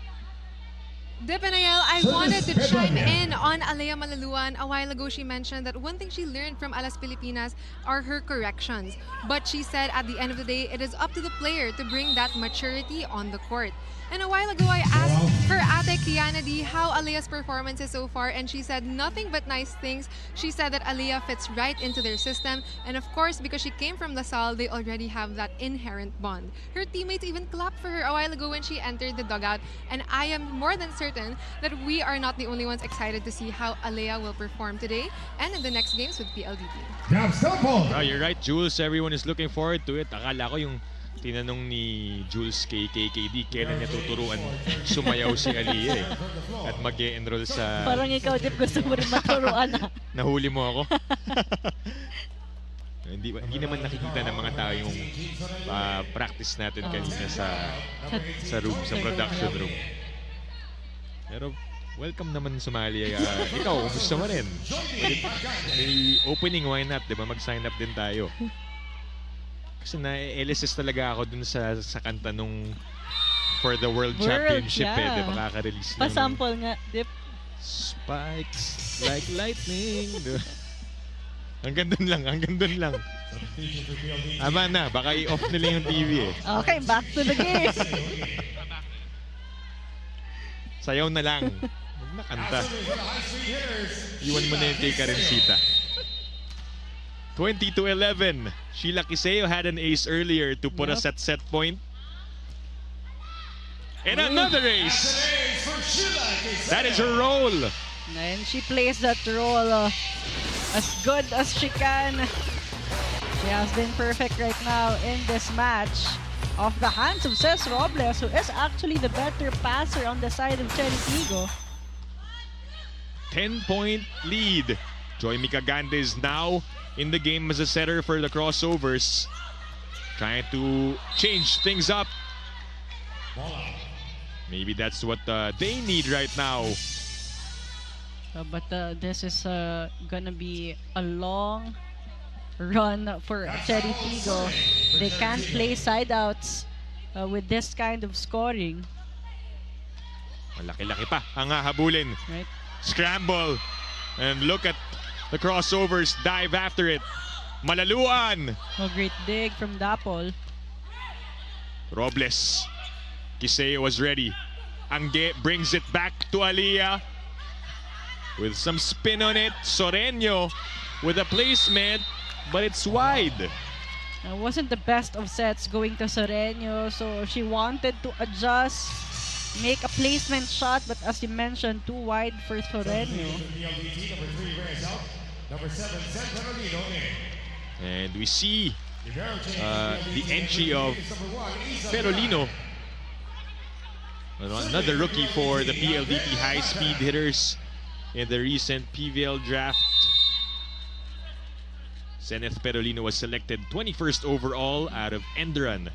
Dipanael, I wanted to chime in on Alea Malaluan. A while ago, she mentioned that one thing she learned from Alas Pilipinas are her corrections. But she said at the end of the day, it is up to the player to bring that maturity on the court. And a while ago, I asked her ate Kiana D how Alea's performance is so far, and she said nothing but nice things. She said that Alea fits right into their system, and of course, because she came from LaSalle, they already have that inherent bond. Her teammates even clapped for her a while ago when she entered the dugout, and I am more than certain that we are not the only ones excited to see how Alea will perform today and in the next games with PLDT. Oh, you're right, Jules. Everyone is looking forward to it. Akala ko yung tinanong ni Jules kay KKD, kailan niya tuturuan sumayaw si Alea at mag-e-enroll sa... Parang ikaw, Dip, gusto mo rin maturuan Nahuli mo ako? Hindi naman nakikita ng mga tao yung practice natin kanina sa room, sa production room. Pero welcome naman sumali. Ikaw, kung gusto mo rin. May opening, why not? Diba? Mag-sign up din tayo. Kasi na-LSS talaga ako dun sa kanta nung For the World Championship. Yeah. Diba? Kaka-release na. Pasample nga, Dip. Spikes like lightning. Diba? Hanggang dun lang. Ama na, baka i-off nila yung TV eh. Okay, back to the game. Sayaw na lang. Huwag na kanta. Iwan mo na yung kay Karencita. 20-11. Sheila Kiseo had an ace earlier to put us at set point. And another ace. That is her role. And she plays that role as good as she can. She has been perfect right now in this match. Off the hands of Cez Robles, who is actually the better passer on the side of Chery Tiggo. 10-point lead. Joy Micaganda is now in the game as a setter for the Crossovers. Trying to change things up. Maybe that's what they need right now. But this is gonna be a long run for Chery Tiggo. They can't play side outs with this kind of scoring. Malaki-laki pa ang hahabulin. Right? Scramble. And look at the Crossovers dive after it. Malaluan. A great dig from Dapol. Robles. Kiseo was ready. Angge brings it back to Alea. With some spin on it. Soreño with a placement. But it's wide. Wasn't the best of sets going to Soreño, so she wanted to adjust, make a placement shot, but as you mentioned, too wide for Soreño. And we see the entry of Perolino. Another rookie for the PLDT High Speed Hitters in the recent PVL draft. Zenith Perolino was selected 21st overall out of Enderan.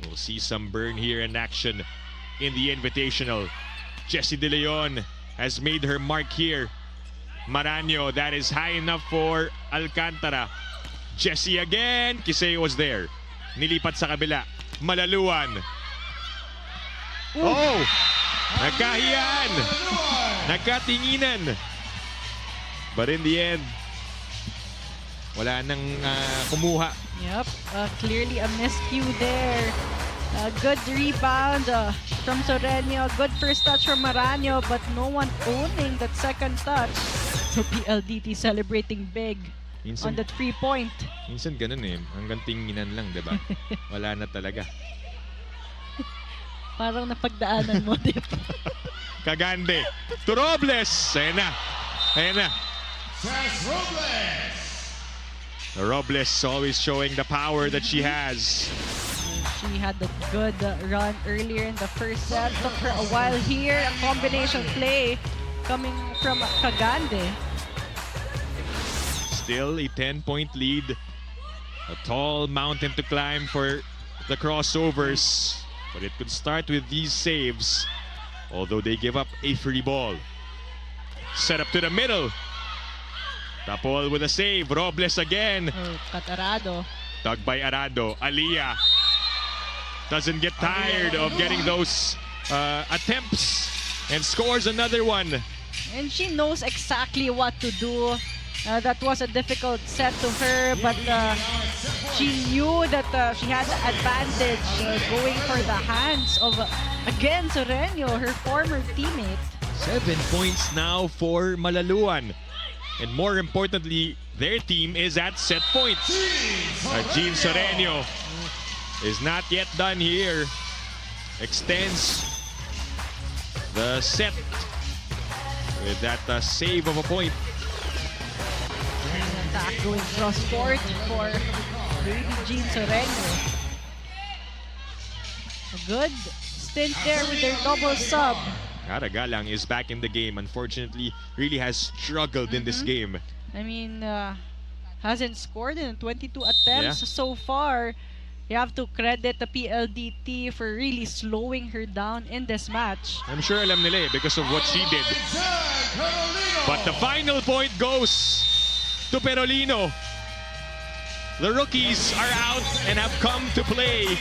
We'll see some burn here in action in the Invitational. Jessie De Leon has made her mark here. Maraño, that is high enough for Alcantara. Jessie again. Kiseo was there. Nilipat sa kabila. Malaluan. Oh! Nagkahiyan! Nagkatinginan! But in the end, wala nang kumuha. Yep, clearly a miscue there. Good rebound from Soreño. Good first touch from Maraño, but no one owning that second touch. So PLDT celebrating big on that 3-point. Minsan ganun eh. Hanggang tinginan lang, diba? Wala na talaga. Parang napagdaanan mo, di ba? Cagande to Robles. Ayan na. Ayan na. Says Robles. Robles always showing the power that she has. She had a good run earlier in the first set. Took her a while here. A combination play coming from Cagande. Still a 10-point lead. A tall mountain to climb for the crossovers. But it could start with these saves. Although they give up a free ball. Set up to the middle. Tapol with a save. Robles again. Oh, Catarado. Dug by Arado. Aliyah doesn't get tired of getting those attempts and scores another one. And she knows exactly what to do. That was a difficult set to her, but she knew that she had the advantage going for the hands of, again, Soreño, her former teammate. 7 points now for Malaluan. And more importantly, their team is at set points. Jean Soreño is not yet done here. Extends the set with that save of a point. Attack going cross court for baby Jean Soreño. A good stint there with their double sub. Aragalang is back in the game. Unfortunately, really has struggled in this game. I mean, hasn't scored in 22 attempts so far. You have to credit the PLDT for really slowing her down in this match. I'm sure alam nila because of what she did. But the final point goes to Perolino. The rookies are out and have come to play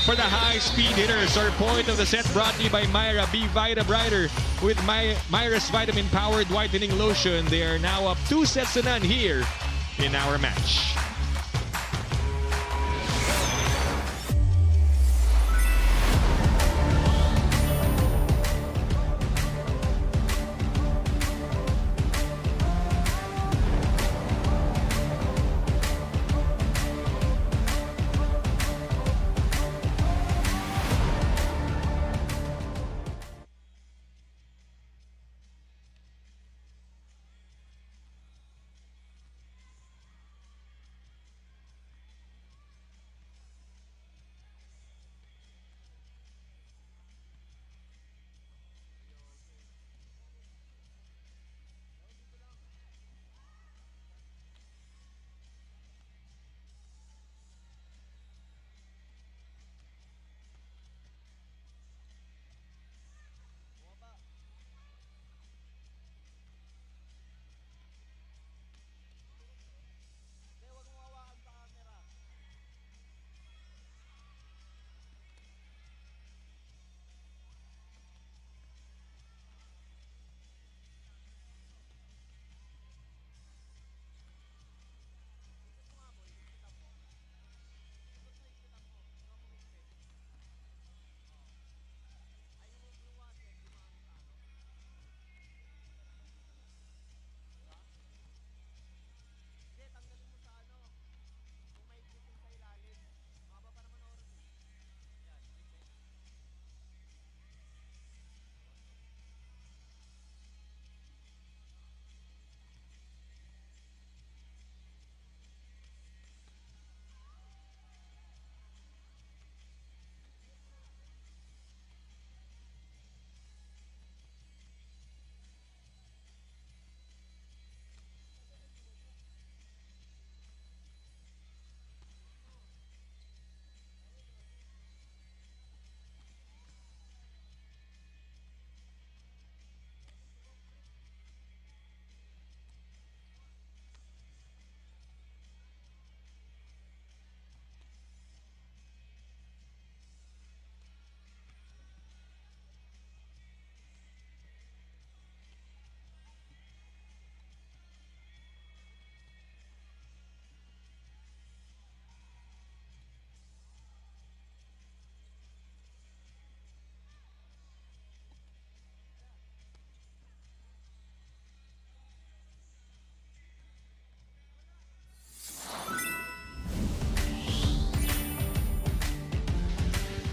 for the High Speed Hitters. Our point of the set brought to you by Myra. Be Vita Brighter with Myra's Vitamin Powered Whitening Lotion. They are now up 2-0 here in our match.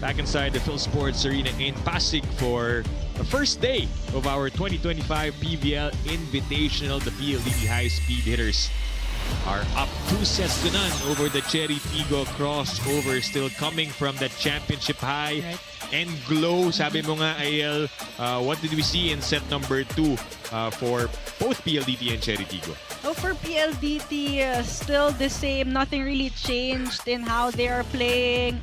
back inside the Phil Sports Arena in Pasig for the first day of our 2025 PVL Invitational. The PLDT High Speed Hitters are up 2 sets to none over the Chery Tiggo Crossovers, still coming from the championship high. Right. And glow, sabi mo nga, Ayel, what did we see in set number 2 for both PLDT and Chery Tiggo? Oh, for PLDT, still the same. Nothing really changed in how they are playing.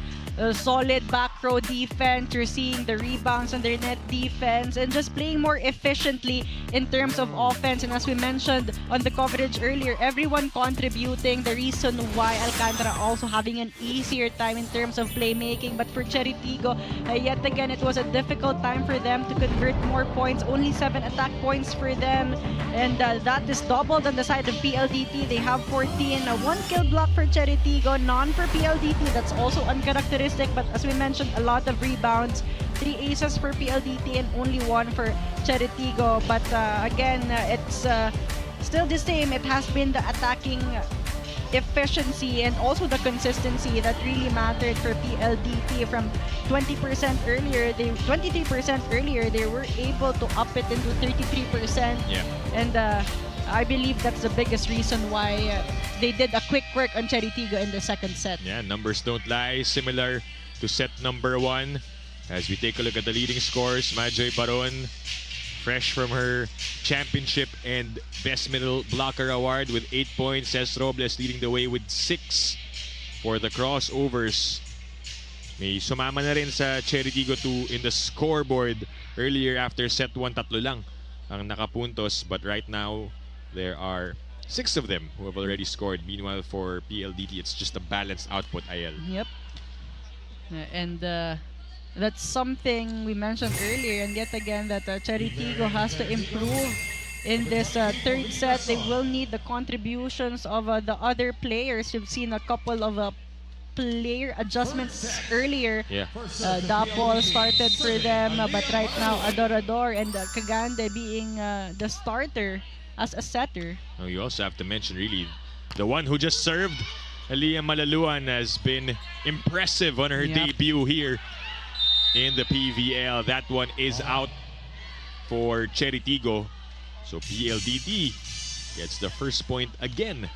Solid back row defense. You're seeing the rebounds on their net defense and just playing more efficiently in terms of offense. And as we mentioned on the coverage earlier, everyone contributing. The reason why Alcantara also having an easier time in terms of playmaking. But for Chery Tiggo, yet again, it was a difficult time for them to convert more points. Only 7 attack points for them. And that is doubled on the side of PLDT. They have 14. 1 kill block for Chery Tiggo, none for PLDT. That's also uncharacteristic. But as we mentioned, a lot of rebounds. 3 aces for PLDT and only 1 for Chery Tiggo. But again, it's still the same. It has been the attacking efficiency and also the consistency that really mattered for PLDT. From 20% earlier, 23% earlier, they were able to up it into 33%. Yeah. And I believe that's the biggest reason why they did a quick work on Chery Tiggo in the second set. Yeah, numbers don't lie. Similar to set number 1. As we take a look at the leading scores, Majoy Baron, fresh from her championship and best middle blocker award with 8 points. Ces Robles leading the way with 6 for the crossovers. May sumama na rin sa Chery Tiggo 2 in the scoreboard earlier after set 1. 3 lang ang nakapuntos, but right now there are 6 of them who have already scored. Meanwhile, for PLDT, it's just a balanced output, Ayel. Yep. And that's something we mentioned earlier. And yet again, that Chery Tiggo has to improve in this third set. They will need the contributions of the other players. We've seen a couple of player adjustments earlier. Yeah. Dapol started for them, but right now Adorador and Cagande being the starter as a setter. Oh, you also have to mention, really, the one who just served, Aliyah Malaluan, has been impressive on her debut here in the PVL. That one is out for Chery Tiggo. So PLDT gets the first point again.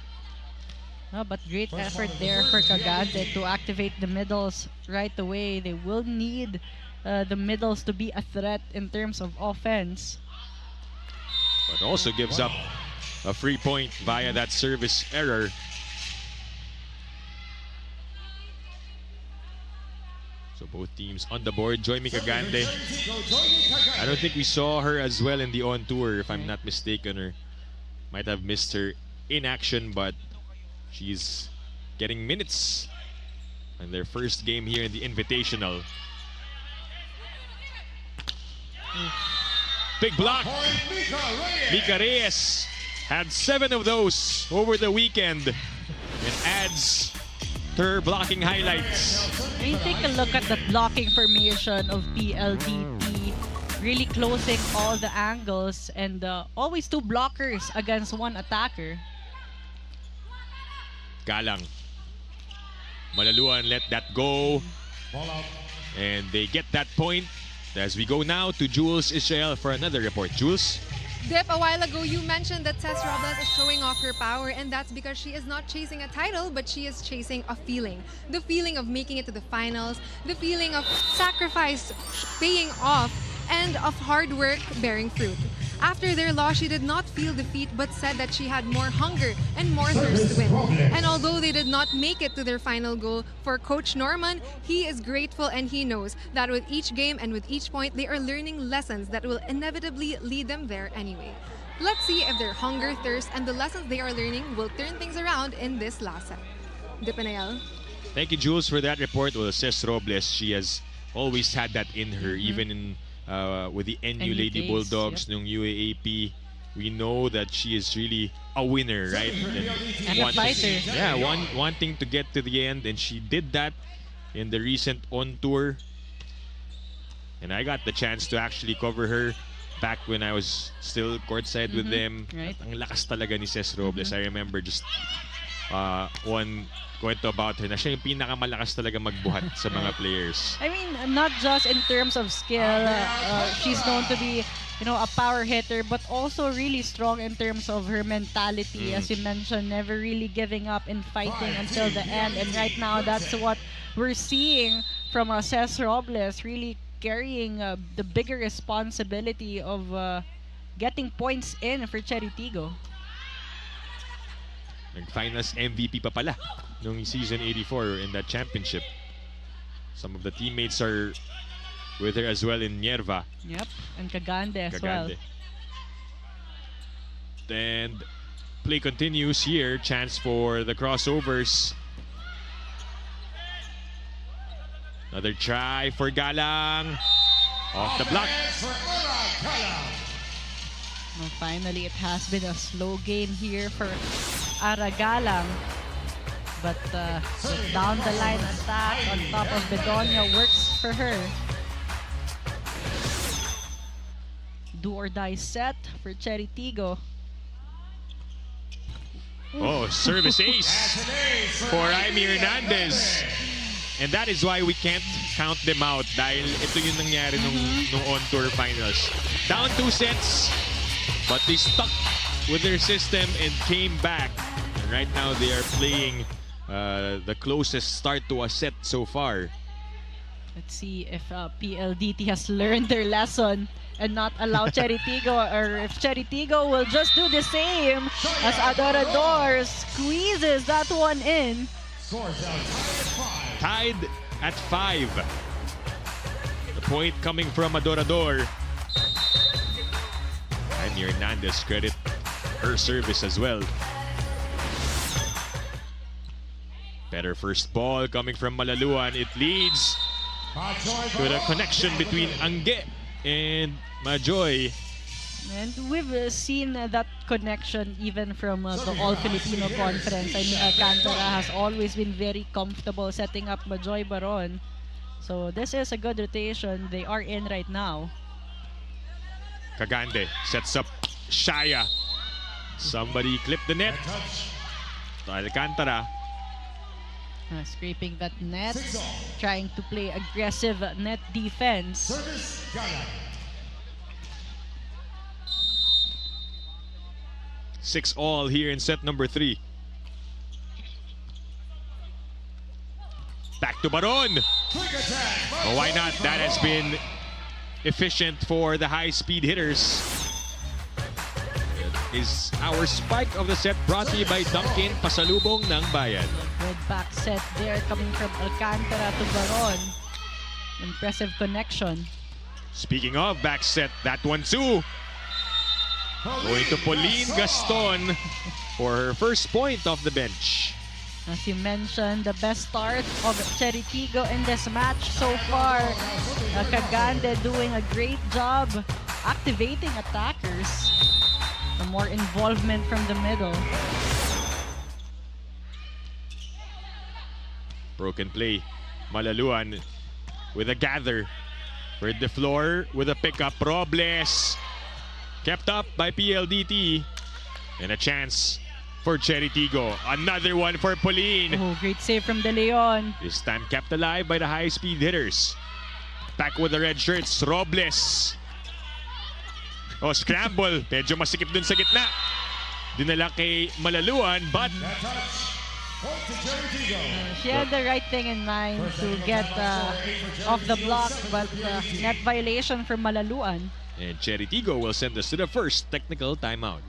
Oh, but great effort there for Cagande to activate the middles right away. They will need the middles to be a threat in terms of offense. But also gives up a free point via that service error. So both teams on the board. Joymi Cagande. I don't think we saw her as well in the on tour, if I'm not mistaken, or might have missed her in action, but she's getting minutes in their first game here in the Invitational. Big block. Mika Reyes had 7 of those over the weekend and adds to her blocking highlights. When you take a look at the blocking formation of PLDT, really closing all the angles and always 2 blockers against 1 attacker. Galang. Malaluan let that go. And they get that point. As we go now to Jules Israel for another report. Jules? Dip, a while ago you mentioned that Ces Robles is showing off her power, and that's because she is not chasing a title, but she is chasing a feeling. The feeling of making it to the finals, the feeling of sacrifice paying off, and of hard work bearing fruit. After their loss, she did not feel defeat but said that she had more hunger and more thirst to win. And although they did not make it to their final goal, for Coach Norman, he is grateful and he knows that with each game and with each point, they are learning lessons that will inevitably lead them there anyway. Let's see if their hunger, thirst, and the lessons they are learning will turn things around in this last set. Dipanael. Thank you, Jules, for that report. Well, Ces Robles, she has always had that in her, even in with the NU Lady Bulldogs, nung UAAP. We know that she is really a winner, right? And a fighter. Yeah, wanting to get to the end, and she did that in the recent on tour. And I got the chance to actually cover her back when I was still courtside with them. Right. Ang lakas talaga ni Ces Robles. I remember just one kwento about her na siya yung pinakamalakas talaga magbuhat sa mga players. I mean, not just in terms of skill, she's known to be, a power hitter, but also really strong in terms of her mentality. As you mentioned, never really giving up and fighting until the end. And right now, that's what we're seeing from Cés Robles, really carrying the bigger responsibility of getting points in for Chery Tiggo. Nag-finals MVP pa pala nung season 84 in that championship. Some of the teammates are with her as well in Nierva. Yep, and Cagande as well. And play continues here. Chance for the crossovers. Another try for Galang. Off the block. Well, finally, it has been a slow game here for Aragalang. But the down-the-line attack on top of Bedonia works for her. Do-or-die set for Chery Tiggo. Oh, service ace for Jaime Hernandez. And that is why we can't count them out dahil ito yung nangyari nung on-tour finals. Down 2 sets, but they stuck with their system and came back. And right now they are playing the closest start to a set so far. Let's see if PLDT has learned their lesson and not allow Chery Tiggo, or if Chery Tiggo will just do the same as Adorador squeezes that one in. Tied at 5. The point coming from Adorador. Jaime Hernandez credit her service as well. Better first ball coming from Malaluan. It leads to the connection between Angge and Majoy. And we've seen that connection even from the All-Filipino Conference. I mean, Alcantara has always been very comfortable setting up Majoy Baron. So this is a good rotation they are in right now. Cagande sets up Shaya. Somebody clipped the net. Alcantara. Scraping that net, trying to play aggressive net defense. 6-all here in set number 3. Back to Baron. Oh, why not? That has been efficient for the high-speed hitters. Is our spike of the set brought to you by Dunkin' Pasalubong ng Bayan. Good back set there coming from Alcantara to Baron. Impressive connection. Speaking of back set, that one too. Going to Pauline Gaston for her first point off the bench. As you mentioned, the best start of Chery Tiggo in this match so far. Cagande doing a great job activating attackers. The more involvement from the middle. Broken play. Malaluan with a gather. Read the floor with a pickup. Robles. Kept up by PLDT. And a chance for Chery Tiggo. Another one for Pauline. Oh, great save from De Leon. This time kept alive by the high-speed hitters. Back with the red shirts. Robles. Oh, scramble. Medyo masikip dun sa gitna. Dinala kay Malaluan, but she had the right thing in mind to get off the block, but net violation from Malaluan. And Chery Tiggo will send us to the first technical timeout.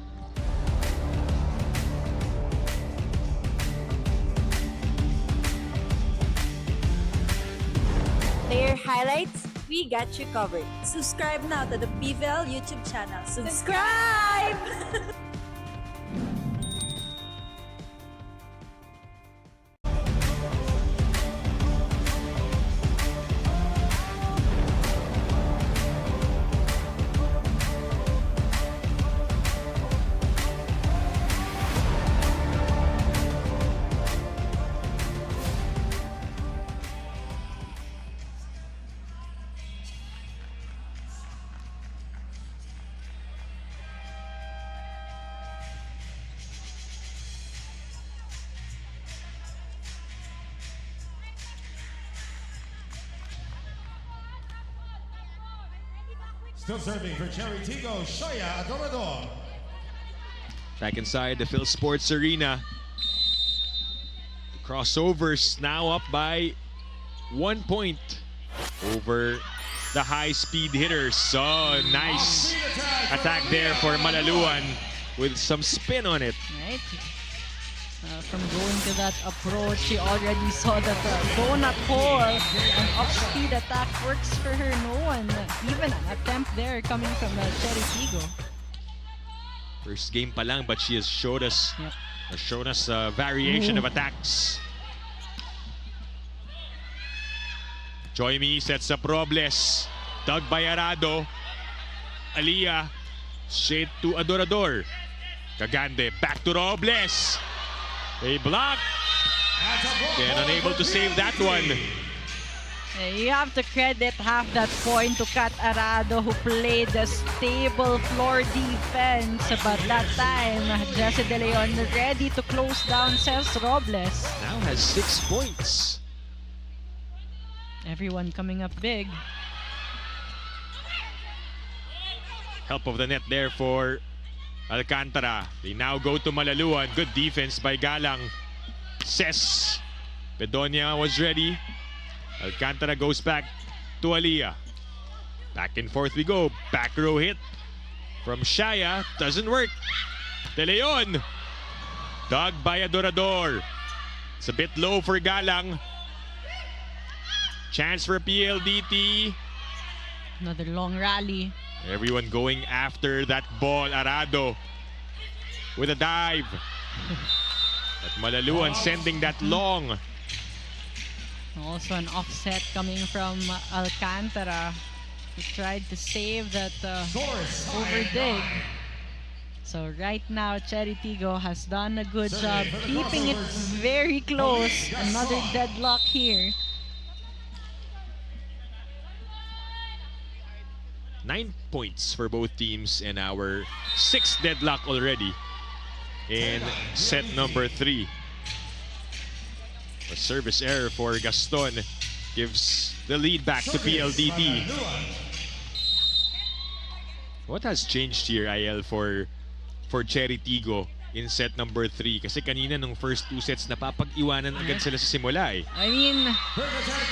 Player highlights, we got you covered. Subscribe now to the PVL YouTube channel. Subscribe! Still serving for Chery Tiggo, Shoya Adorador. Back inside the Phil Sports Arena. The Crossovers now up by 1 point over the High Speed Hitters. So nice attack there for Malaluan with some spin on it. Right? From going to that approach, she already saw that donut hole, an off-speed attack works for her. No one, even an attempt there coming from Chery Tiggo. First game pa lang, but she has showed us a variation of attacks. Joymi sets up Robles. Dug by Arado. Aliyah straight to Adorador. Cagande back to Robles. A block. And unable to save that one. You have to credit half that point to Kat Arado, who played the stable floor defense. But that time, Jesse De Leon ready to close down Cez Robles. Now has 6 points. Everyone coming up big. Help of the net there for Alcantara. They now go to Malaluan. Good defense by Galang. Cez. Bedonia was ready. Alcantara goes back to Aliyah. Back and forth we go. Back row hit from Shaya. Doesn't work. De Leon. Dug by Adorador. It's a bit low for Galang. Chance for PLDT. Another long rally. Everyone going after that ball. Arado with a dive. But Malaluan sending that long. Also an offset coming from Alcantara, who tried to save that overdig. So right now, Chery Tiggo has done a good job keeping it very close. Another deadlock here. 9 points for both teams and our 6th deadlock already in set number 3. A service error for Gaston gives the lead back to PLDT. What has changed here, IL, for Chery Tiggo in set number 3? Kasi kanina nung first 2 sets napapag-iwanan agad sila sa simula eh. I mean,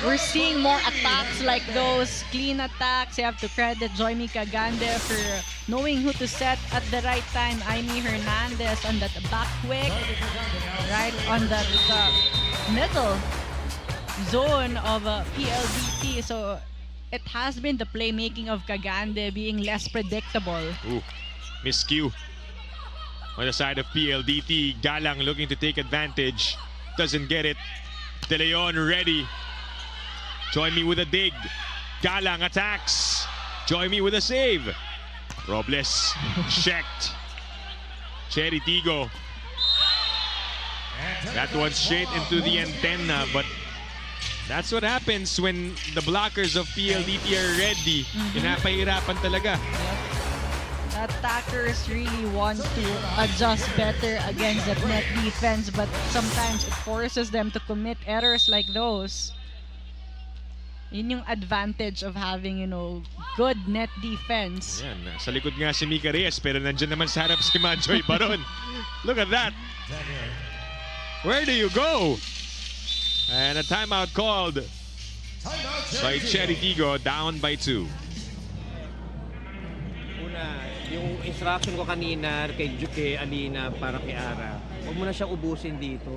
we're seeing more attacks like those, clean attacks. You have to credit Joymi Cagande for knowing who to set at the right time. Aimee Hernandez on that back quick, right on that middle zone of PLDT. So it has been the playmaking of Cagande being less predictable. Ooh, miscue. On the side of PLDT, Galang looking to take advantage. Doesn't get it. De Leon ready. Joymi with a dig. Galang attacks. Joymi with a save. Robles checked. Chery Tiggo. That one straight into the antenna, but that's what happens when the blockers of PLDT are ready. Pinapahirapan talaga. Attackers really want to adjust better against that net defense, but sometimes it forces them to commit errors like those. Yun yung advantage of having, good net defense. Yan, sa likod nga si Mika Reyes, pero nandyan naman sa harap si Manjoy Baron. Look at that. Where do you go? And a timeout called by Chery Tiggo, down by 2. Yung instruction ko kanina kay Alina para kay Ara, huwag mo na siyang ubusin dito.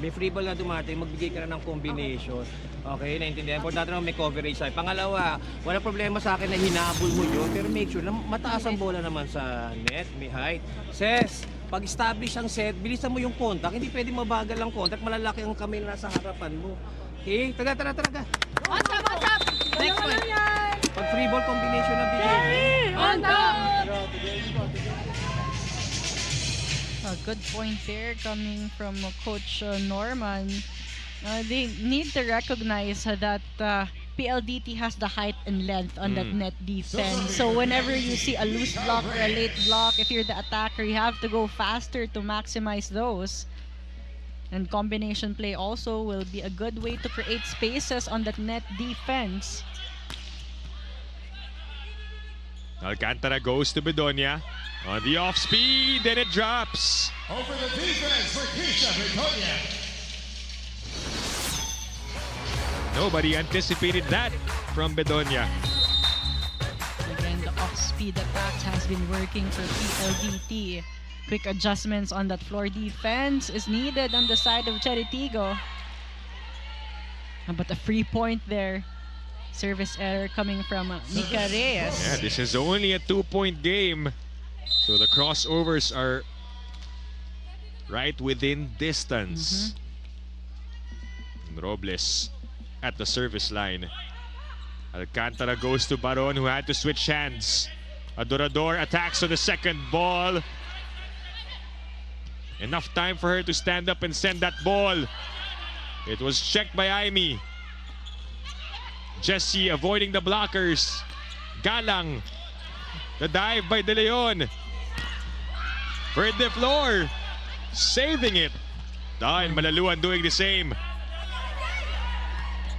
May free ball na dumating, magbigay ka na ng combination. Okay, naintindihan. Importante naman may coverage side. Pangalawa, wala problema sa akin na hinabol mo yun, pero make sure na mataas ang bola naman sa net, may height. Cez, pag-establish ang set, bilisan mo yung contact. Hindi pwede mabagal ang contact, malalaki ang kamay na nasa harapan mo. Okay, taga. What's up? Next one. Pag free ball combination na bigay. On top! A good point there coming from Coach Norman. They need to recognize that PLDT has the height and length on that net defense. So whenever you see a loose block or a late block, if you're the attacker, you have to go faster to maximize those. And combination play also will be a good way to create spaces on that net defense. Alcantara goes to Bedonia. On the off speed, and it drops. Over the defense for Keisha Bedonia. Nobody anticipated that from Bedonia. Again, the off-speed attack has been working for PLDT. Quick adjustments on that floor defense is needed on the side of Chery Tiggo. But a free point there. Service error coming from Mika Reyes. Yeah, this is only a 2-point game. So the crossovers are right within distance. Robles at the service line. Alcantara goes to Baron, who had to switch hands. Adorador attacks on the second ball. Enough time for her to stand up and send that ball. It was checked by Aimee. Jessie avoiding the blockers. Galang. The dive by De Leon. For the floor. Saving it. And Malaluan doing the same.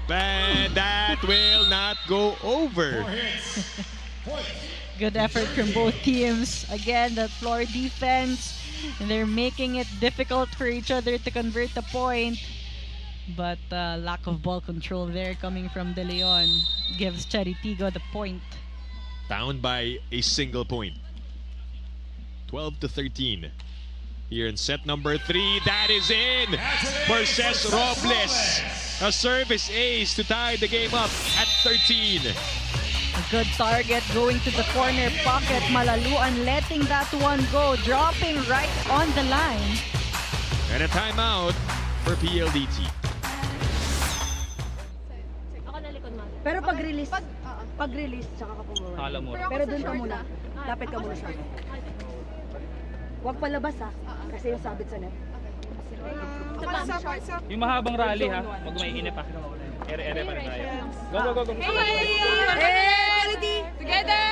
But that will not go over. Good effort from both teams. Again, the floor defense. And they're making it difficult for each other to convert the point. But lack of ball control there coming from De Leon gives Chery Tiggo the point. Down by a single point. 12-13. Here in set number 3, that is in for Ces Robles. A service ace to tie the game up at 13. A good target going to the corner pocket. Malaluan letting that one go, dropping right on the line. And a timeout for PLDT. Pero pag-release, tsaka ka pumura. Kala mo. Pero dun ka muna. Lapit ka muna sa akin. Huwag palabas ha, kasi yung sabit sa net. Yung mahabang rally ha, pag may inip ha. Ere-ere pa rin tayo. Go. Hey! Together!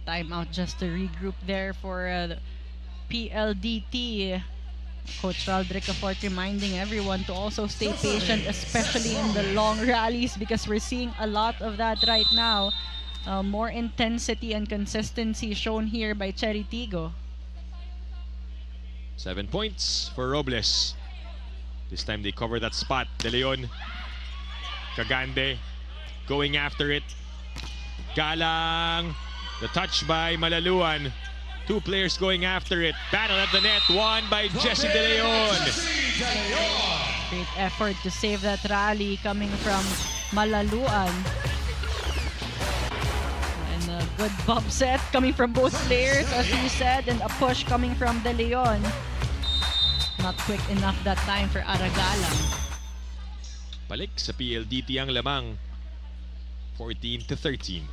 Timeout just to regroup there for PLDT. Coach Raldrick reminding everyone to also stay patient, especially in the long rallies, because we're seeing a lot of that right now. More intensity and consistency shown here by Chery Tiggo. 7 points for Robles. This time they cover that spot. De Leon. Cagande going after it. Galang. The touch by Malaluan. 2 players going after it. Battle at the net. Won by Jessie De Leon. Great effort to save that rally coming from Malaluan. And a good bump set coming from both players, as you said, and a push coming from De Leon. Not quick enough that time for Aragalang. Balik sa PLDT ang lamang. 14-13.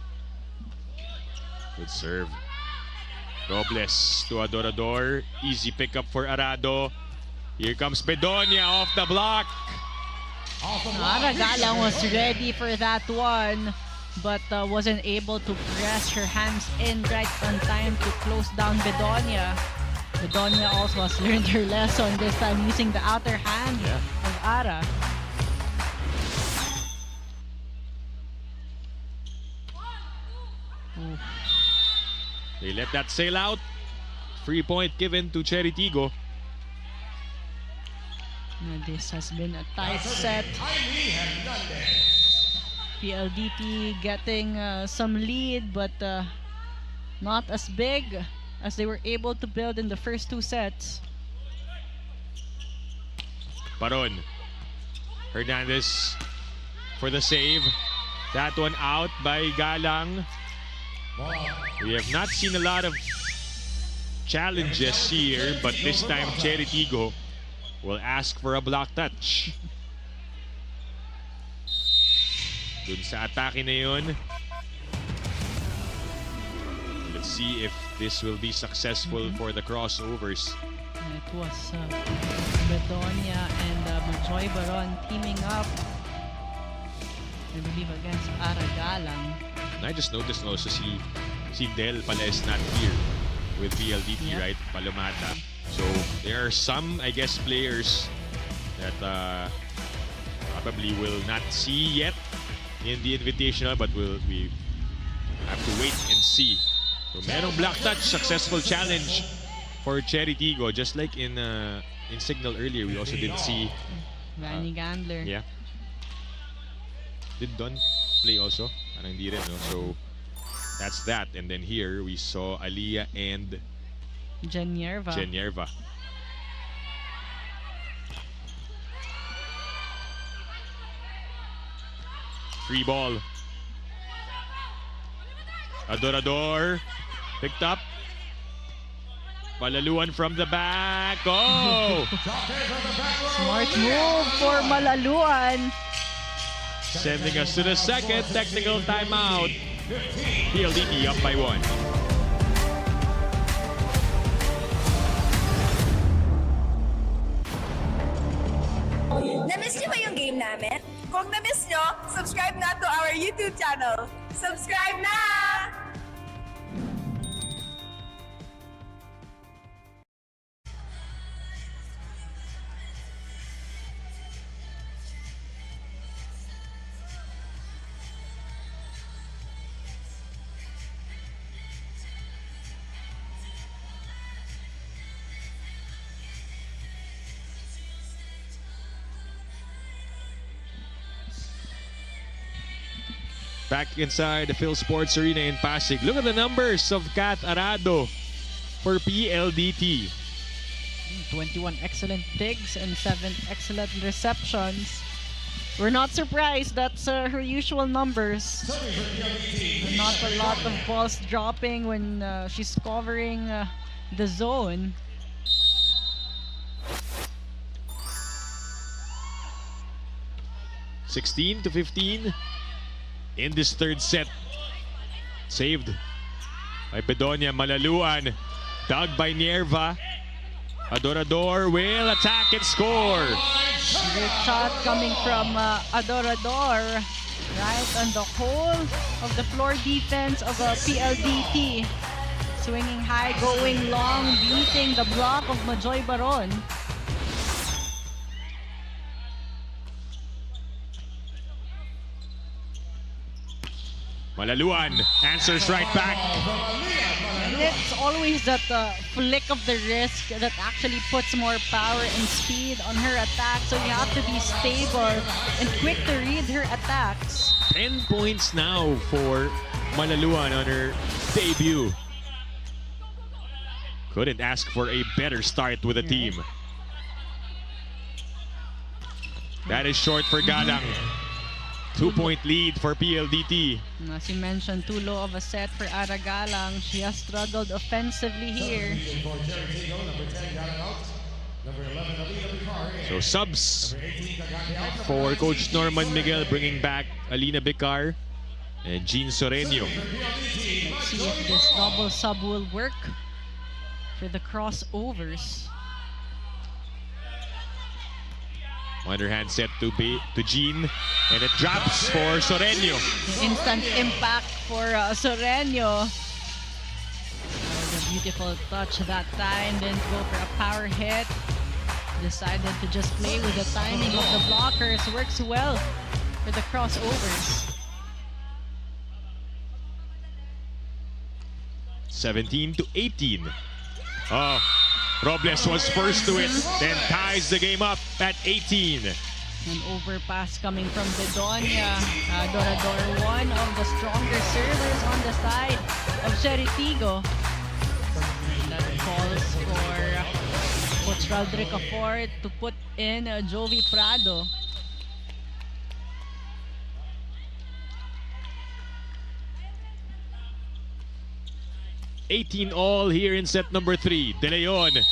Good serve. Robles to Adorador. Easy pickup for Arado. Here comes Bedonia off the block. Aragalang was ready for that one, but wasn't able to press her hands in right on time to close down Bedonia. Bedonia also has learned her lesson, this time using the outer hand of Ara. They let that sail out. Free point given to Chery Tiggo. This has been a tight set. PLDT getting some lead, but not as big as they were able to build in the first 2 sets. Baron. Hernandez for the save. That one out by Galang. We have not seen a lot of challenges here, but this time Chery Tiggo will ask for a block touch. Dun sa atake na yun. Let's see if this will be successful for the crossovers. It was Bedonia and Majoy Baron teaming up, I believe, against Aragalang. And I just noticed also si Del pala is not here with PLDT, right? Palomata. So there are some, I guess, players that probably will not see yet in the Invitational, but we have to wait and see. So merong block touch, successful challenge for Chery Tiggo. Just like in Signal earlier, we also didn't see Vanny Gandler. Yeah. Did Don play also? Parang hindi rin, no? So that's that. And then here we saw Aliyah and Jenierva. Jenierva. Free ball. Adorador picked up. Malaluan from the back. Oh! Smart move for Malaluan. Sending us to the second technical timeout. PLDT up by 1. Na-miss niyo ba yung game namin? Kung na-miss niyo, subscribe na to our YouTube channel. Subscribe na! Back inside the Phil Sports Arena in Pasig. Look at the numbers of Kat Arado for PLDT. 21 excellent digs and 7 excellent receptions. We're not surprised. That's her usual numbers. Not a lot of balls dropping when she's covering the zone. (16-15) in this third set. Saved by Bedonia. Malaluan. Dug by Nierva. Adorador will attack and score. Great shot coming from Adorador. Right on the whole of the floor defense of PLDT. Swinging high, going long, beating the block of Majoy Baron. Malaluan answers right back. And it's always that flick of the wrist that actually puts more power and speed on her attack. So you have to be stable and quick to read her attacks. 10 points now for Malaluan on her debut. Couldn't ask for a better start with the team. That is short for Galang. 2-point lead for PLDT. As you mentioned, too low of a set for Aragalang. She has struggled offensively here. So subs for Coach Norman Miguel, bringing back Alina Bicar and Jean Soreño. Let's see if this double sub will work for the crossovers. Underhand set to Jean, and it drops for Soreño. Instant impact for Soreño. A beautiful touch that time. Didn't go for a power hit. Decided to just play with the timing of the blockers. Works well for the crossovers. 17-18. Oh, Robles was first to it, then ties the game up at 18. An overpass coming from Bedonia. Dorador, one of the stronger servers on the side of Chery Tiggo. That calls for Coach Rodrick Afford to put in Jovi Prado. All here in set number 3. De Leon.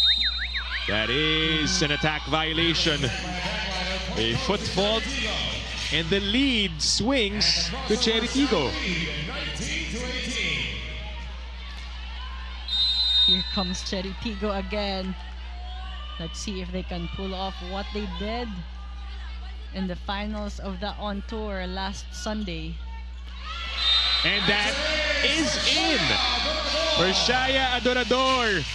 That is an attack violation. A foot fault. And the lead swings to Chery Tiggo. Here comes Chery Tiggo again. Let's see if they can pull off what they did in the finals of the On Tour last Sunday. And that is in for Shaya Adorador.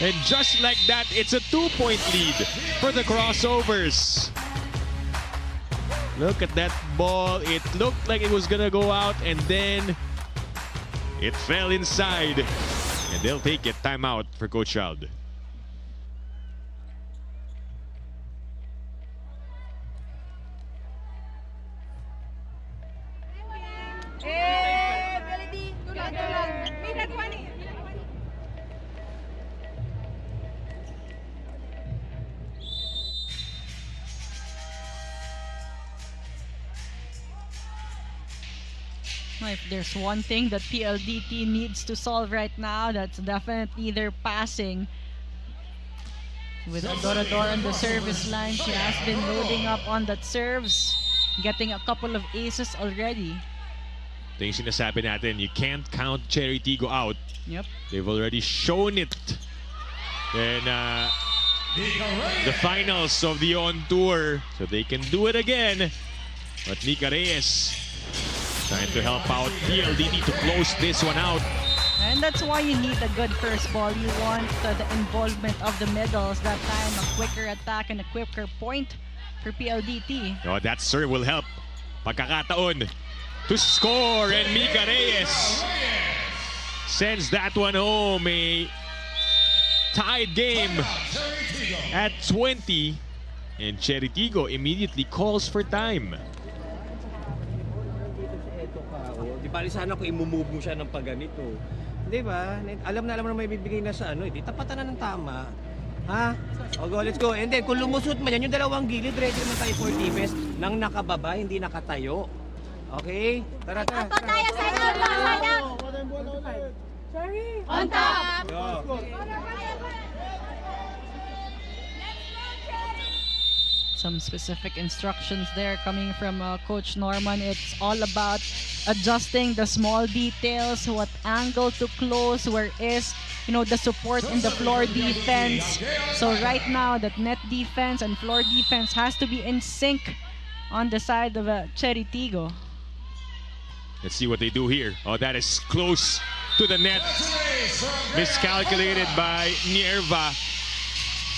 And just like that, it's a 2-point lead for the crossovers. Look at that ball. It looked like it was gonna go out and then it fell inside. And they'll take it. Timeout for Coach Child. If there's one thing that PLDT needs to solve right now, that's definitely their passing. With Adorador on the service line, she has been loading up on that serves, getting a couple of aces already. Ito yung sinasabi natin, you can't count Chery Tiggo out. Yep. They've already shown it. And the finals of the On Tour, so they can do it again. But Mika Reyes trying to help out PLDT to close this one out. And that's why you need a good first ball. You want the involvement of the middles. That time, a quicker attack and a quicker point for PLDT. Oh, that serve will help. Pagkakataon to score, and Mika Reyes sends that one home. A tied game at 20, and Chery Tiggo immediately calls for time. Di bali sana kung imumove mo siya ng pagganito. Di ba? Alam na may bibigay na sa ano. Di tapatan na ng tama. Ha? O go, let's go. And then, kung lumusot man yan, yung dalawang gilid, ready naman tayo for defense nang nakababa, hindi nakatayo. Okay? Tara, tara. Ato tayo sa ito. On top! Go. Some specific instructions there coming from Coach Norman. It's all about adjusting the small details, what angle to close, where is, the support in the floor defense. So right now, that net defense and floor defense has to be in sync on the side of Chery Tiggo. Let's see what they do here. Oh, that is close to the net. Miscalculated by Nierva.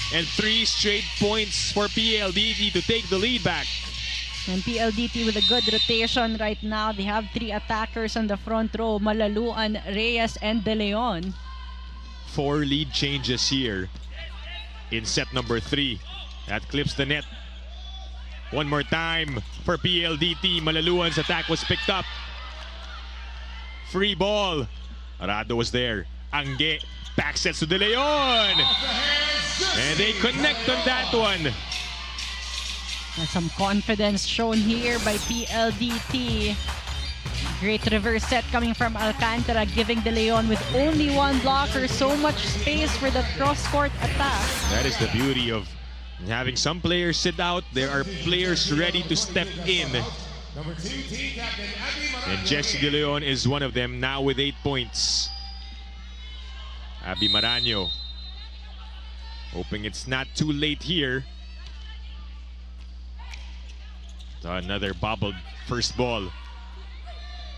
And 3 straight points for PLDT to take the lead back. And PLDT with a good rotation right now. They have 3 attackers on the front row. Malaluan, Reyes, and De Leon. 4 lead changes here in set number 3. That clips the net. One more time for PLDT. Malaluan's attack was picked up. Free ball. Arado was there. Angge back sets to De Leon. And they connect on that one. Some confidence shown here by PLDT. Great reverse set coming from Alcantara, giving De Leon with only 1 blocker. So much space for the cross-court attack. That is the beauty of having some players sit out. There are players ready to step in. And Jesse De Leon is one of them, now with 8 points. Abby Maraño hoping it's not too late here. So another bobbled first ball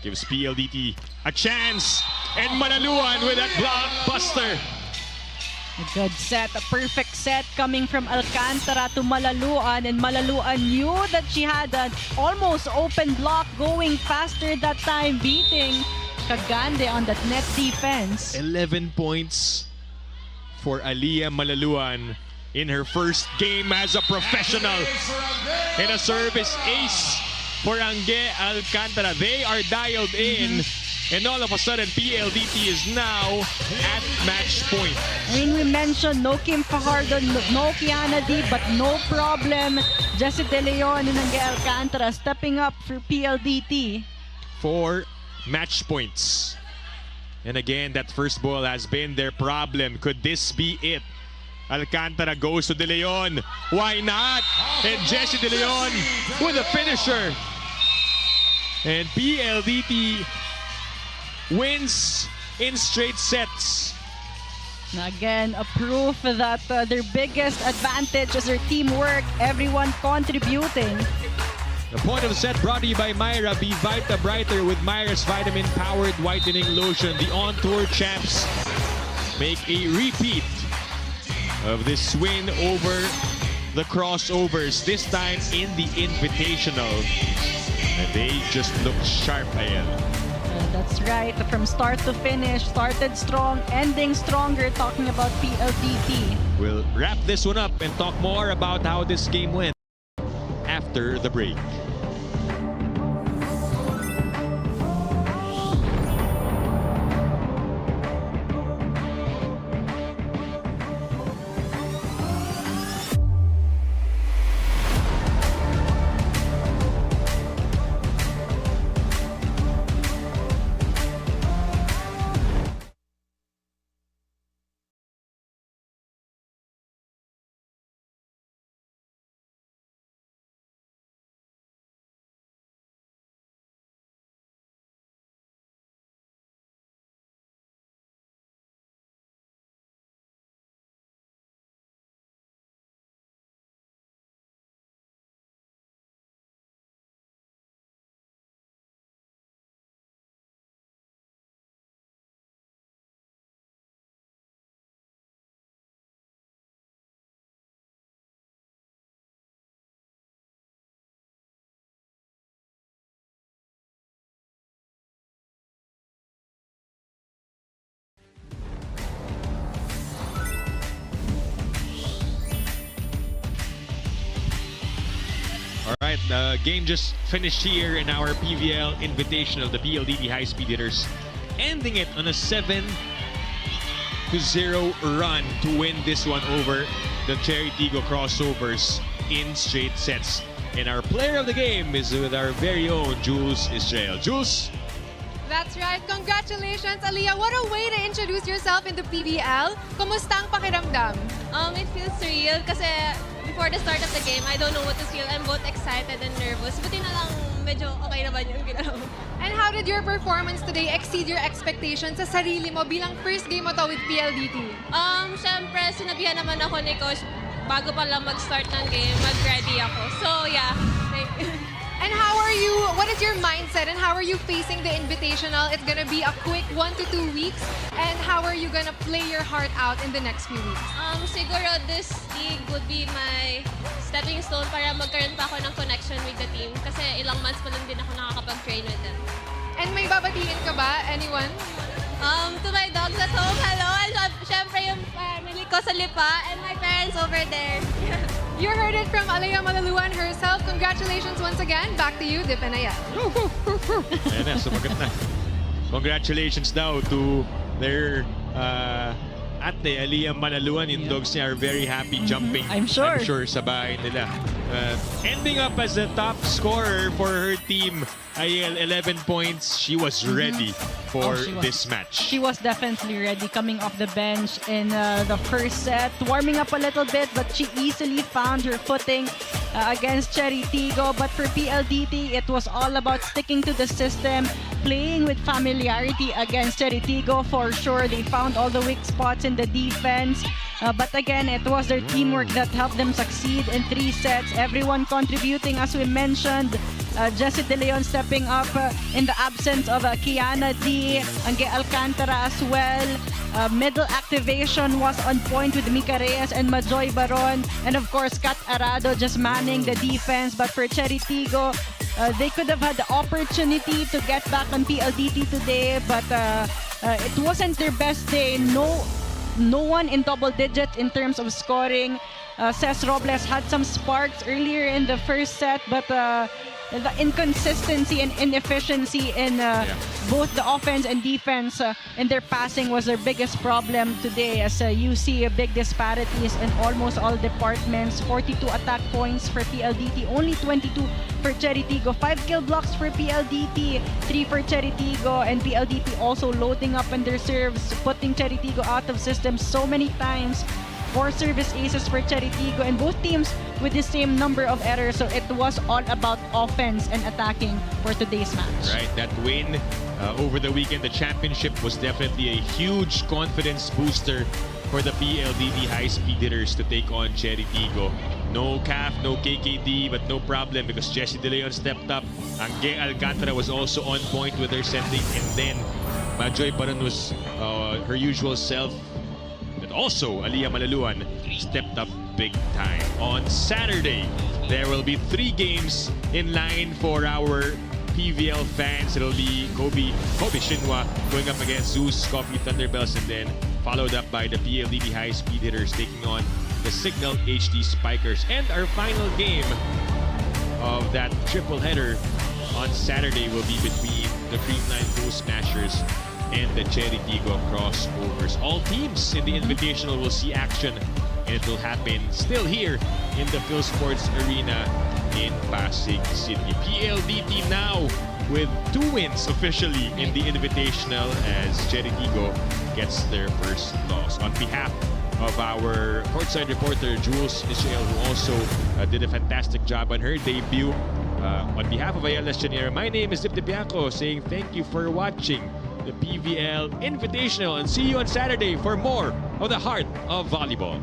gives PLDT a chance, and Malaluan with that blockbuster. A good set, a perfect set coming from Alcantara to Malaluan, and Malaluan knew that she had an almost open block, going faster that time, beating Cagande on that net defense. 11 points for Aliyah Malaluan in her first game as a professional. And a service ace for Angge Alcantara. They are dialed in, and all of a sudden PLDT is now at match point. I mean, we mentioned no Kim Fajardo, no Kiana D, but no problem. Jesse De Leon and Angge Alcantara stepping up for PLDT. 4 match points. And again, that first ball has been their problem. Could this be it? Alcantara goes to De Leon. Why not? And Jesse De Leon with a finisher. And PLDT wins in straight sets. Now again, a proof that their biggest advantage is their teamwork, everyone contributing. The point of the set brought to you by Myra. Be Vita Brighter with Myra's vitamin-powered whitening lotion. The on-tour champs make a repeat of this win over the Crossovers, this time in the Invitational. And they just look sharp, Ayel. That's right. From start to finish, started strong, ending stronger, talking about PLDT. We'll wrap this one up and talk more about how this game went after the break. All right, the game just finished here in our PVL Invitational, the Pldt High Speed Hitters, ending it on a 7-0 run to win this one over the Chery Tiggo Crossovers in straight sets. And our player of the game is with our very own Jules Israel. Jules? That's right. Congratulations, Aliyah. What a way to introduce yourself in the PVL. Kumusta ang pakiramdam? It feels surreal kasi before the start of the game, I don't know what to feel. I'm both excited and nervous. Buti na lang medyo okay naman yung ginawa. And how did your performance today exceed your expectations sa sarili mo bilang first game mo to with PLDT? Syempre, sinabihan naman ako ni Coach bago pa lang mag-start ng game, mag-ready ako. So, yeah. And how are you, what is your mindset and how are you facing the Invitational? It's gonna be a quick 1 to 2 weeks. And how are you gonna play your heart out in the next few weeks? Siguro this league would be my stepping stone para magkaroon pa ako ng connection with the team. Kasi ilang months pa lang din ako nakakapag-train with them. And may babatiin ka ba? Anyone? To my dogs at home, hello. And syempre yung family ko sa Lipa and my parents over there. You heard it from Aliyah Malaluan herself. Congratulations once again. Back to you, Dip and Ayel. Ayan na, sumagot na. Congratulations daw to their ate, Aliyah Malaluan. Yung dogs niya are very happy jumping. I'm sure sa bahay nila. Ending up as the top scorer for her team, Ayel, 11 points. She was ready for this match. She was definitely ready coming off the bench in the first set, warming up a little bit, but she easily found her footing against Chery Tiggo. But for PLDT, it was all about sticking to the system, playing with familiarity against Chery Tiggo. For sure, they found all the weak spots in the defense. But again, it was their teamwork that helped them succeed in 3 sets. Everyone contributing, as we mentioned. Jessie De Leon stepping up in the absence of Kiana D, Angge Alcantara as well. Middle activation was on point with Mika Reyes and Majoy Baron. And of course, Kat Arado just manning the defense. But for Chery Tiggo, they could have had the opportunity to get back on PLDT today, but it wasn't their best day. No one in double digits in terms of scoring. Cesc Robles had some sparks earlier in the first set, but the inconsistency and inefficiency in both the offense and defense in their passing was their biggest problem today, as you see big disparities in almost all departments. 42 attack points for PLDT, only 22 for Chery Tiggo. 5 kill blocks for PLDT, 3 for Chery Tiggo, and PLDT also loading up on their serves, putting Chery Tiggo out of system so many times. 4 service aces for Chery Tiggo, and both teams with the same number of errors. So it was all about offense and attacking for today's match. Right, that win over the weekend, the championship, was definitely a huge confidence booster for the PLDT High Speed Hitters to take on Chery Tiggo. No CAF, no KKD, but no problem because Jessie De Leon stepped up. Angge Alcantara was also on point with her sending, and then Majoy Baron was her usual self. But also, Aliyah Malaluan stepped up big time. On Saturday, there will be 3 games in line for our PVL fans. It'll be Kobe Shinwa going up against Zeus Coffee Thunderbells, and then followed up by the Pldt High Speed Hitters taking on the Signal HD Spikers. And our final game of that triple header on Saturday will be between the Creamline Bull Smashers and the Chery Tiggo Crossovers. All teams in the Invitational will see action, and it will happen still here in the Phil Sports Arena in Pasig City. PLDT now with 2 wins officially in the Invitational as Chery Tiggo gets their first loss. On behalf of our courtside reporter Jules Israel, who also did a fantastic job on her debut, on behalf of Ayala Chanera, my name is Dip Bianco saying thank you for watching the PVL Invitational, and see you on Saturday for more of the Heart of Volleyball.